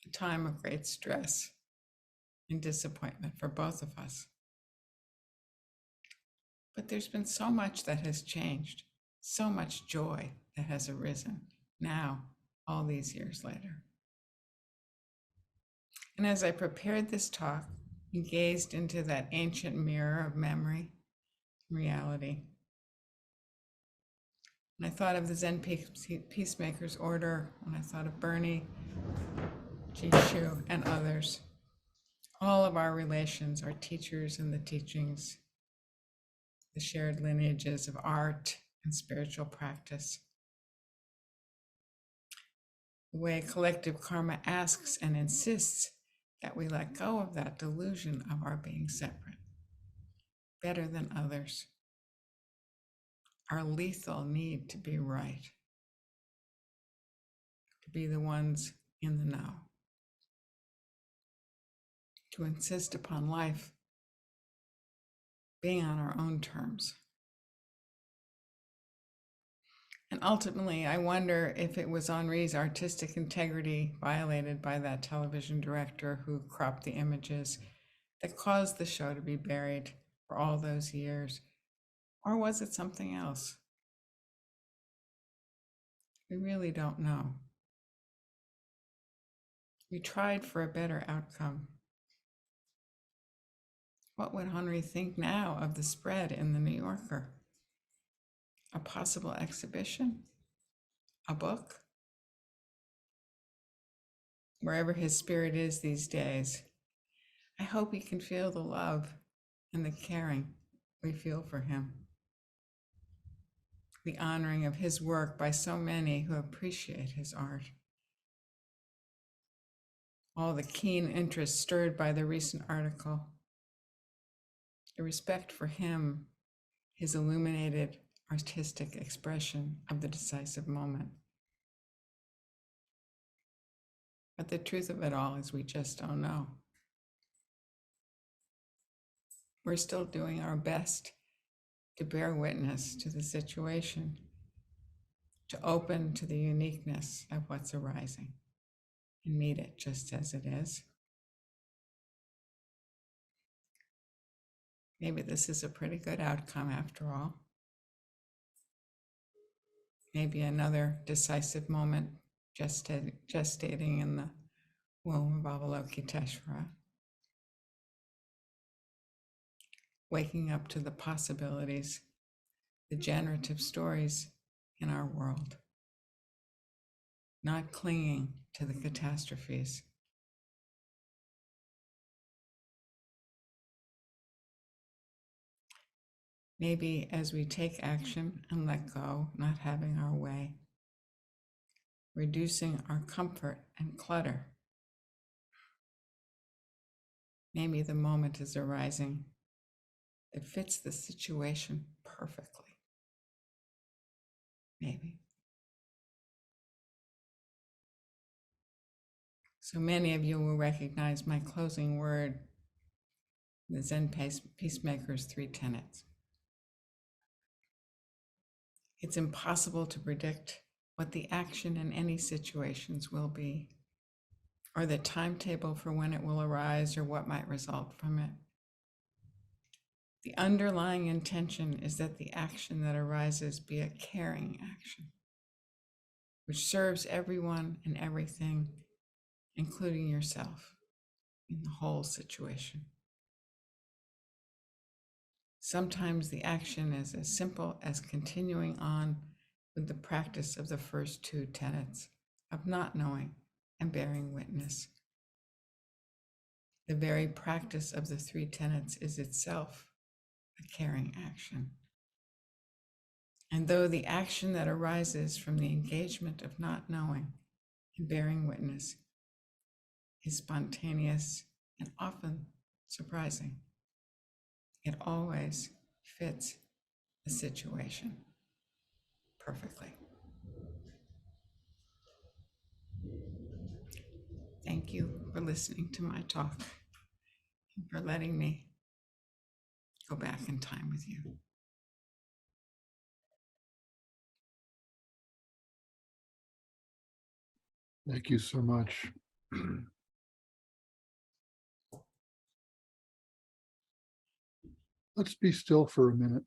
a time of great stress and disappointment for both of us. But there's been so much that has changed, so much joy that has arisen now, all these years later. And as I prepared this talk and gazed into that ancient mirror of memory, reality, and I thought of the Zen Peacemaker's Order, and I thought of Bernie, Jishu, and others, all of our relations, our teachers and the teachings, the shared lineages of art and spiritual practice. The way collective karma asks and insists that we let go of that delusion of our being separate, better than others. Our lethal need to be right, to be the ones in the know, to insist upon life being on our own terms. And ultimately, I wonder if it was Henri's artistic integrity violated by that television director who cropped the images that caused the show to be buried for all those years, or was it something else? We really don't know. We tried for a better outcome. What would Henri think now of the spread in the New Yorker? A possible exhibition? A book? Wherever his spirit is these days, I hope he can feel the love and the caring we feel for him. The honoring of his work by so many who appreciate his art. All the keen interest stirred by the recent article. The respect for him, his illuminated artistic expression of the decisive moment. But the truth of it all is we just don't know. We're still doing our best to bear witness to the situation, to open to the uniqueness of what's arising and meet it just as it is. Maybe this is a pretty good outcome after all. Maybe another decisive moment gestating in the womb of Avalokiteshvara. Waking up to the possibilities, the generative stories in our world. Not clinging to the catastrophes. Maybe as we take action and let go, not having our way, reducing our comfort and clutter. Maybe the moment is arising that fits the situation perfectly. Maybe. So many of you will recognize my closing word, the Zen Peacemaker's Three Tenets. It's impossible to predict what the action in any situations will be, or the timetable for when it will arise or what might result from it. The underlying intention is that the action that arises be a caring action, which serves everyone and everything, including yourself, in the whole situation. Sometimes the action is as simple as continuing on with the practice of the first two tenets of not knowing and bearing witness. The very practice of the three tenets is itself a caring action. And though the action that arises from the engagement of not knowing and bearing witness is spontaneous and often surprising, it always fits the situation perfectly. Thank you for listening to my talk and for letting me go back in time with you. Thank you so much. Let's be still for a minute.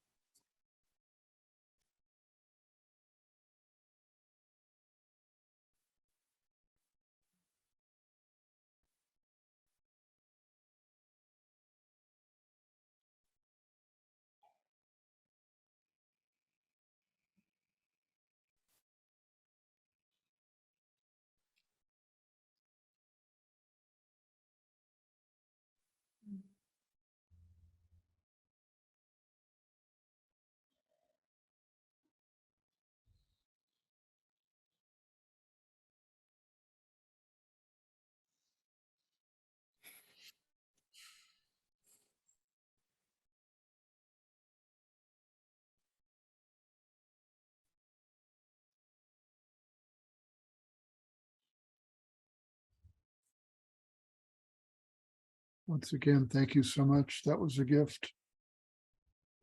Once again, thank you so much. That was a gift.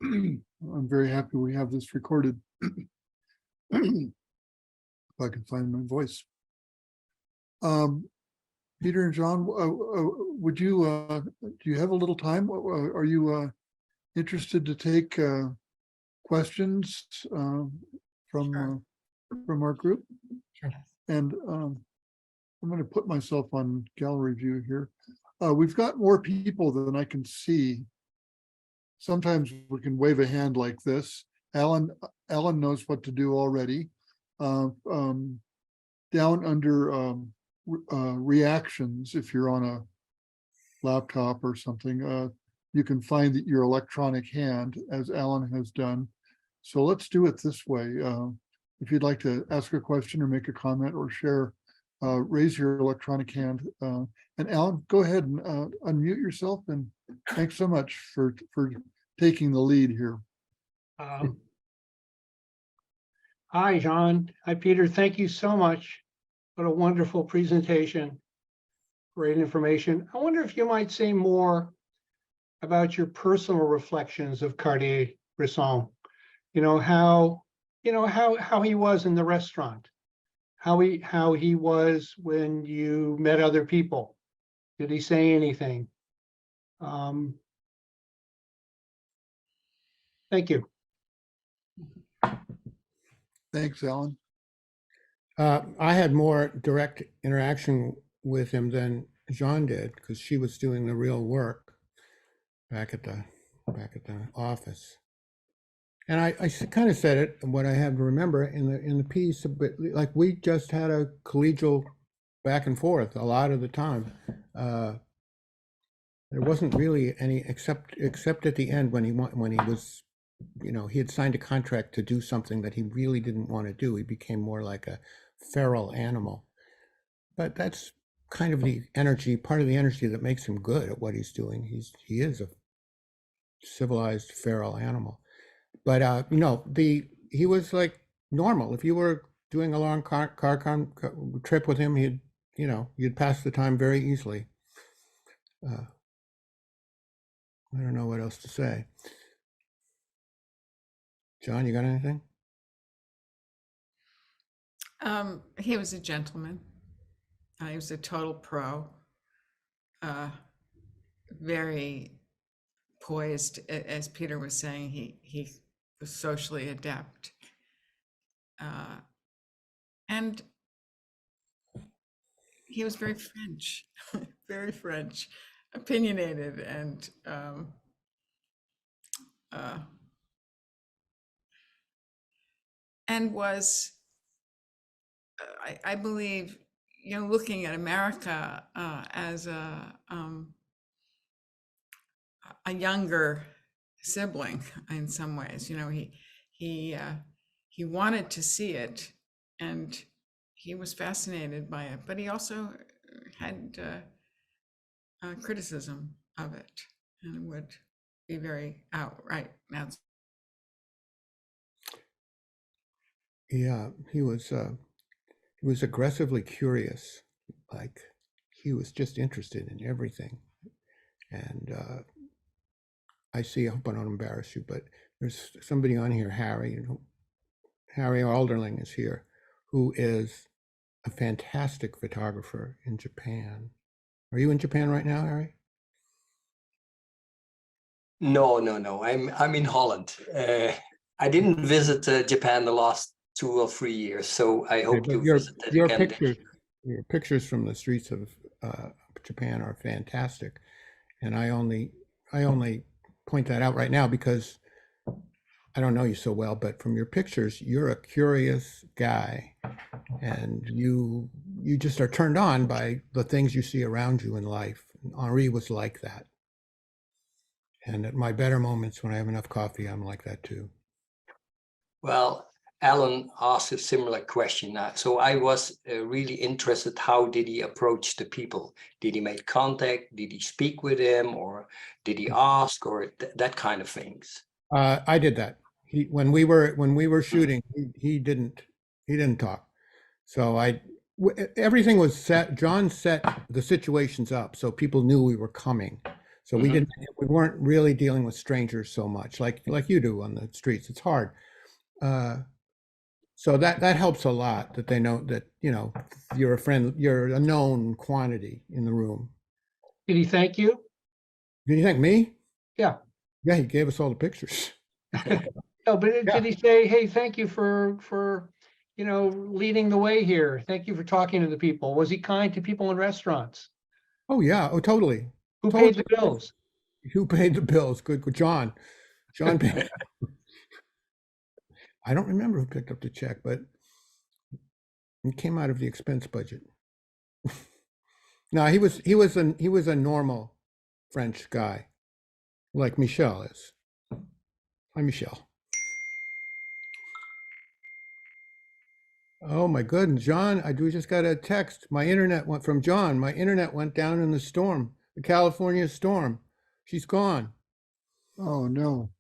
I'm very happy we have this recorded. If I can find my voice. Peter and John, would you, do you have a little time? Are you interested to take questions from our group? Sure. And I'm going to put myself on gallery view here. We've got more people than I can see. Sometimes we can wave a hand like this. Alan knows what to do already. Down under reactions, if you're on a laptop or something, you can find your electronic hand, as Alan has done. So let's do it this way. If you'd like to ask a question or make a comment or share, raise your electronic hand. And Alan, go ahead and unmute yourself, and thanks so much for taking the lead here. Hi, John. Hi, Peter. Thank you so much. What a wonderful presentation. Great information. I wonder if you might say more about your personal reflections of Cartier-Bresson. How he was in the restaurant, how he was when you met other people. Did he say anything? Thank you. Thanks, Alan. I had more direct interaction with him than Jean did, because she was doing the real work back at the office. And I kind of said it, what I have to remember in the piece, but like we just had a collegial back and forth a lot of the time. There wasn't really any except at the end when he was, he had signed a contract to do something that he really didn't want to do. He became more like a feral animal. But that's kind of the energy, part of the energy that makes him good at what he's doing. He is a civilized feral animal. But he was like normal. If you were doing a long car trip with him, you'd pass the time very easily. I don't know what else to say. John, you got anything? He was a gentleman. He was a total pro. Very poised, as Peter was saying. He was socially adept, and he was very French, very French, opinionated, and was, I believe, looking at America as a younger sibling in some ways. He wanted to see it, and he was fascinated by it, but he also had criticism of it, and would be very outright. Yeah, he was aggressively curious. Like, he was just interested in everything. And I hope I don't embarrass you, but there's somebody on here, Harry Alderling is here, who is a fantastic photographer in Japan. Are you in Japan right now, Harry? No. I'm in Holland. I didn't visit Japan the last 2 or 3 years, so I hope to visit it again. Your pictures from the streets of Japan are fantastic, and I only point that out right now because I don't know you so well, but from your pictures, you're a curious guy, and you just are turned on by the things you see around you in life. Henri was like that. And at my better moments, when I have enough coffee, I'm like that too. Well, Alan asked a similar question. So I was really interested, how did he approach the people? Did he make contact? Did he speak with them? Or did he ask? Or that kind of things? I did that. When we were shooting, he didn't talk. So everything was set. John set the situations up so people knew we were coming. So we weren't really dealing with strangers so much, like you do on the streets. It's hard. So that helps a lot, that they know that, you're a friend, you're a known quantity in the room. Did he thank you? Did you thank me? Yeah. Yeah, he gave us all the pictures. No, but did he say, hey, thank you for leading the way here. Thank you for talking to the people. Was he kind to people in restaurants? Oh yeah, totally. Who paid the bills? Who paid the bills? Good. John paid. I don't remember who picked up the check, but it came out of the expense budget. No, he was a normal French guy, like Michel is. Hi, Michel. Oh my goodness, John! We just got a text. My internet went down in the storm, the California storm. She's gone. Oh no.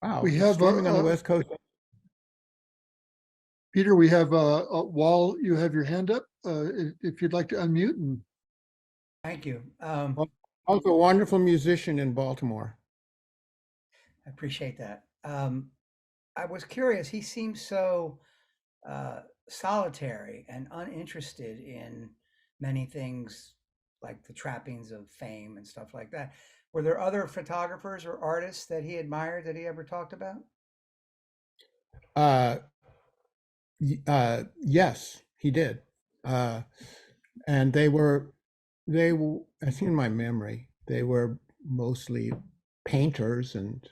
Wow, We it's have storming on the West Coast. Peter, we have Wall, you have your hand up, if you'd like to unmute. And Thank you. Also a wonderful musician in Baltimore. I appreciate that. I was curious. He seems so solitary and uninterested in many things, like the trappings of fame and stuff like that. Were there other photographers or artists that he admired that he ever talked about? Yes, he did. And they were, I think in my memory, they were mostly painters and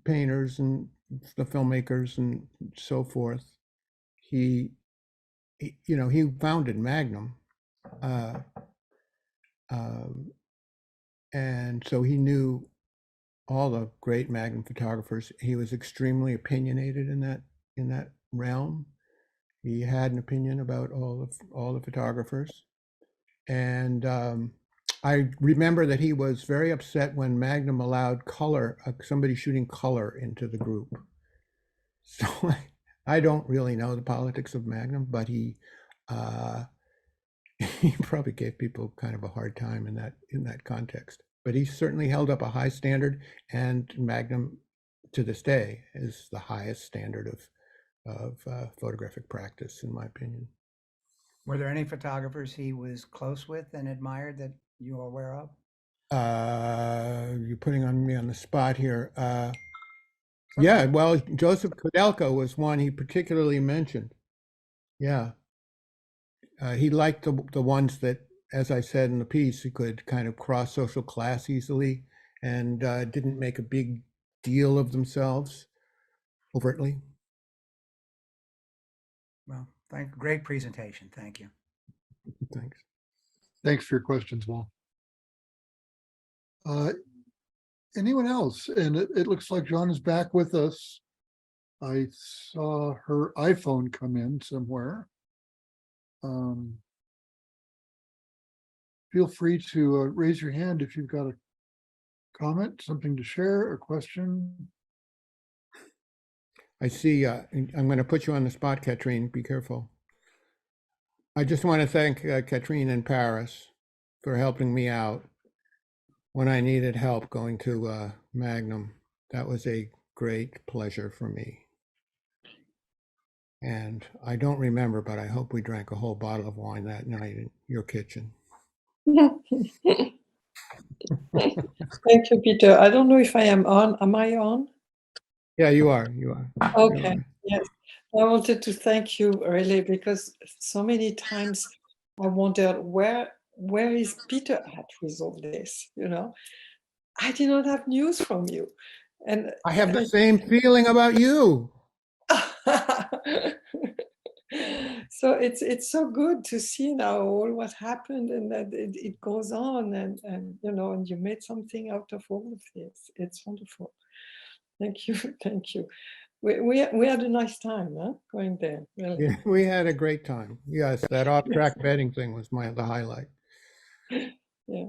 painters and the filmmakers and so forth. He founded Magnum. And so he knew all the great Magnum photographers. He was extremely opinionated in that realm. He had an opinion about all the photographers. And I remember that he was very upset when Magnum allowed color, somebody shooting color into the group. So I don't really know the politics of Magnum, but he probably gave people kind of a hard time in that context. But he certainly held up a high standard, and Magnum to this day is the highest standard of photographic practice, in my opinion. Were there any photographers he was close with and admired that you are aware of? You're putting me on the spot here. Yeah, well, Joseph Kudelka was one he particularly mentioned. Yeah. He liked the ones that, as I said in the piece, he could kind of cross social class easily and didn't make a big deal of themselves overtly. Well, great presentation. Thank you. Thanks. Thanks for your questions, Wal. Anyone else? And it looks like Jaune is back with us. I saw her iPhone come in somewhere. Feel free to raise your hand if you've got a comment, something to share, a question. I see, I'm going to put you on the spot, Katrine. Be careful. I just want to thank Katrine in Paris for helping me out when I needed help going to Magnum. That was a great pleasure for me. And I don't remember, but I hope we drank a whole bottle of wine that night in your kitchen. Thank you, Peter. I don't know if I am on. Am I on? Yeah, you are. You are. Okay. You are. Yes. I wanted to thank you really, because so many times I wondered where is Peter at with all this, you know? I did not have news from you. And I have the same feeling about you. so it's so good to see now all what happened, and that it goes on, and you know, and you made something out of all of this. It's wonderful. Thank you. Thank you. We had a nice time, huh? Going there, really. Yeah, we had a great time. Yes, that off-track betting thing was the highlight. Yeah.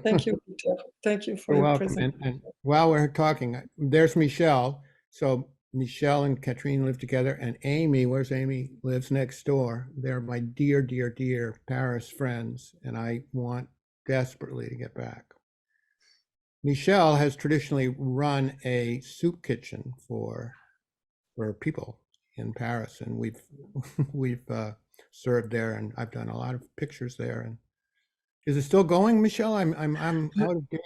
Thank you, Peter. Thank you for You're your welcome. presentation. And while we're talking, there's Michelle. So Michelle and Katrine live together, and Amy, where's Amy? Lives next door. They're my dear, dear, dear Paris friends, and I want desperately to get back. Michelle has traditionally run a soup kitchen for people in Paris, and we've served there, and I've done a lot of pictures there. And is it still going, Michelle? I'm out of date.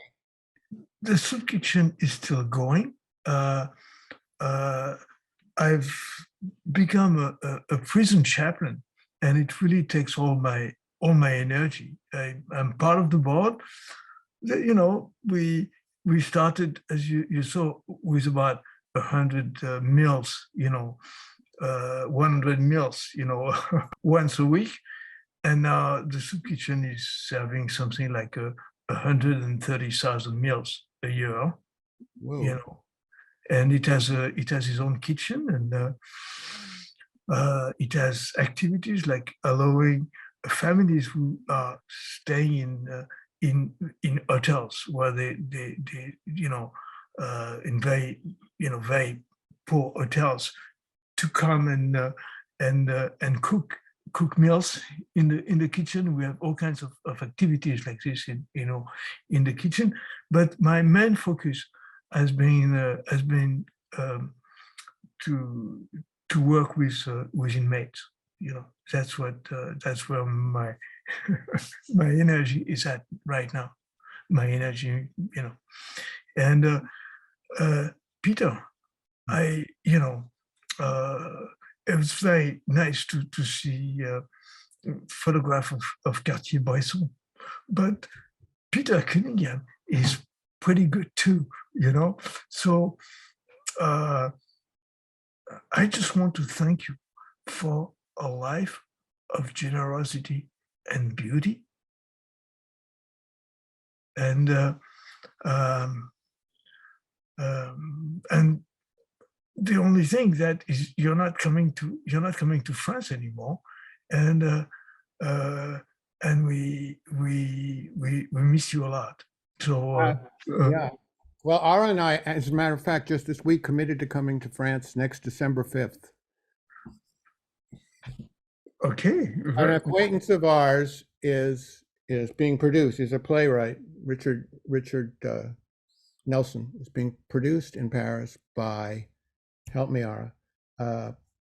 The soup kitchen is still going. I've become a prison chaplain, and it really takes all my energy. I'm part of the board. You know, we started, as you saw, with about 100 meals. You know, 100 meals. You know, once a week, and now the soup kitchen is serving something like 130,000 meals a year. Whoa. You know, and it has its own kitchen, and it has activities like allowing families who are staying in hotels where they you know, in very poor hotels, to come and cook meals in the kitchen. We have all kinds of activities like this in the kitchen, but my main focus has been to work with inmates. You know, that's where my my energy is at right now. My energy, you know, and Peter, it was very nice to see a photograph of Cartier-Bresson, but Peter Cunningham is pretty good too, you know. So I just want to thank you for a life of generosity and beauty, and the only thing that is you're not coming to France anymore, and we miss you a lot. So yeah. Well, Ara and I, as a matter of fact, just this week committed to coming to France next December 5th. Okay. An acquaintance of ours is being produced. He's a playwright, Richard Nelson. Is being produced in Paris by, help me, Ara,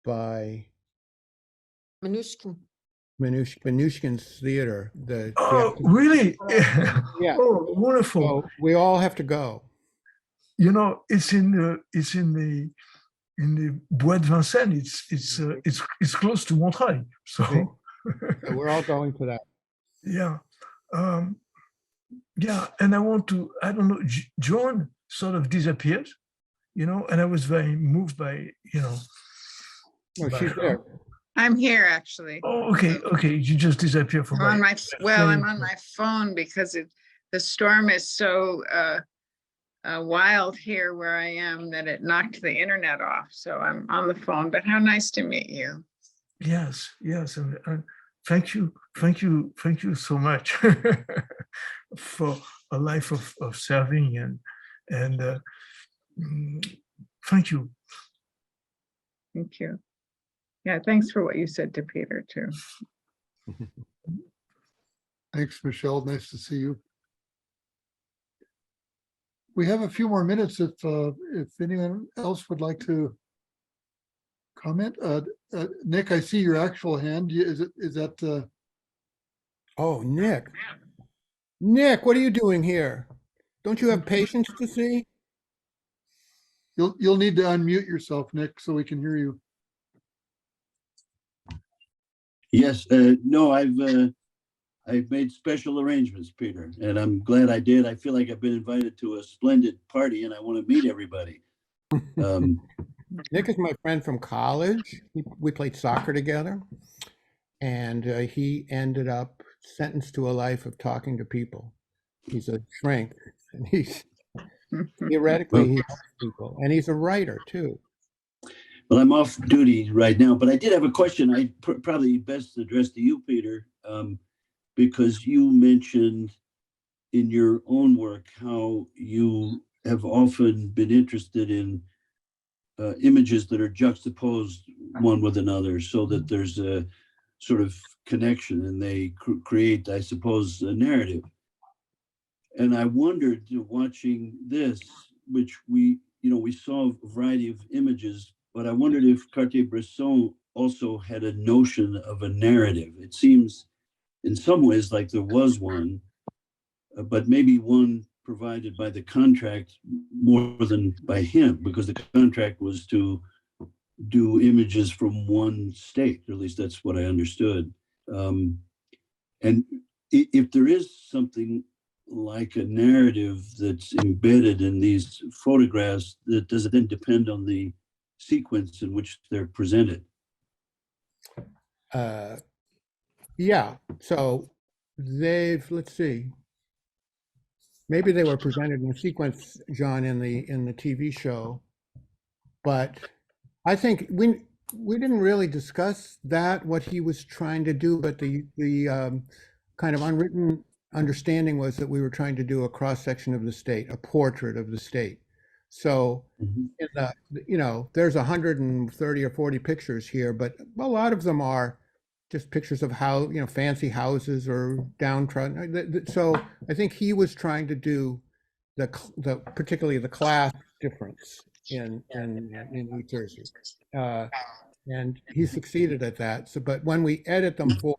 by Minushkin's theater. Oh, really? Yeah. Oh, wonderful. So we all have to go. You know, it's in the Bois de Vincennes. It's close to Montreuil. So we're all going to that. Yeah. Yeah. And I don't know, Jaune sort of disappeared, you know, and I was very moved by, you know. No, she's there. I'm here, actually. Oh, okay, okay. You just disappeared from I'm on my. my, well, I'm frame, on so- my phone because the storm is so wild here where I am that it knocked the internet off. So I'm on the phone, but how nice to meet you. Yes, yes, and thank you so much for a life of serving and thank you. Thank you. Yeah, thanks for what you said to Peter too. Thanks, Michelle. Nice to see you. We have a few more minutes if anyone else would like to comment. Nick, I see your actual hand. Is that Oh, Nick. Nick, what are you doing here? Don't you have patients to see? you'll need to unmute yourself, Nick, so we can hear you. Yes, no, I've made special arrangements, Peter, and I'm glad I did. I feel like I've been invited to a splendid party and I want to meet everybody. Nick is my friend from college. We played soccer together, and he ended up sentenced to a life of talking to people. He's a shrink, and theoretically he helps people, and he's a writer too. Well, I'm off duty right now, but I did have a question I probably best address to you, Peter, because you mentioned in your own work how you have often been interested in images that are juxtaposed one with another so that there's a sort of connection and they create, I suppose, a narrative. And I wondered, watching this, which we saw a variety of images, but I wondered if Cartier-Bresson also had a notion of a narrative. It seems in some ways like there was one, but maybe one provided by the contract more than by him, because the contract was to do images from one state, or at least that's what I understood. And if there is something like a narrative that's embedded in these photographs, does it then depend on the sequence in which they're presented? Yeah, so let's see. Maybe they were presented in a sequence, John, in the TV show, but I think we didn't really discuss what he was trying to do, but the kind of unwritten understanding was that we were trying to do a cross section of the state, a portrait of the state. So, there's 130 or 40 pictures here, but a lot of them are just pictures of how, fancy houses or downtrodden. So I think he was trying to do particularly the class difference in New Jersey. And he succeeded at that. So, but when we edit them for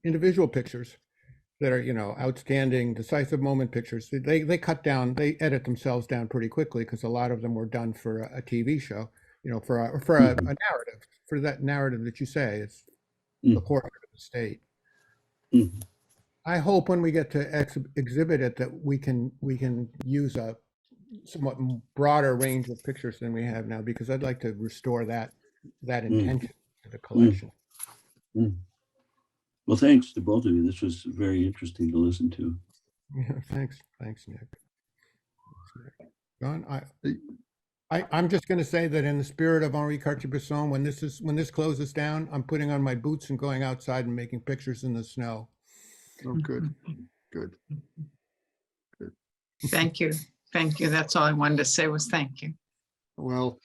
individual pictures that are, outstanding, decisive moment pictures, they edit themselves down pretty quickly because a lot of them were done for a TV show, for a narrative, for that narrative that you say. It's the portrait of the state. I hope when we get to exhibit it that we can use a somewhat broader range of pictures than we have now, because I'd like to restore that intention to the collection. Well, thanks to both of you. This was very interesting to listen to. Yeah, thanks, Nick. John, I'm just going to say that in the spirit of Henri-Cartier-Bresson, when this closes down, I'm putting on my boots and going outside and making pictures in the snow. Oh, good. Thank you. That's all I wanted to say was thank you. Well,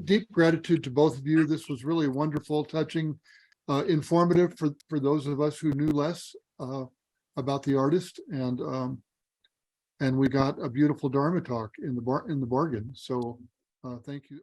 deep gratitude to both of you. This was really wonderful, touching, informative for those of us who knew less about the artist, and we got a beautiful Dharma talk in the bargain. So thank you.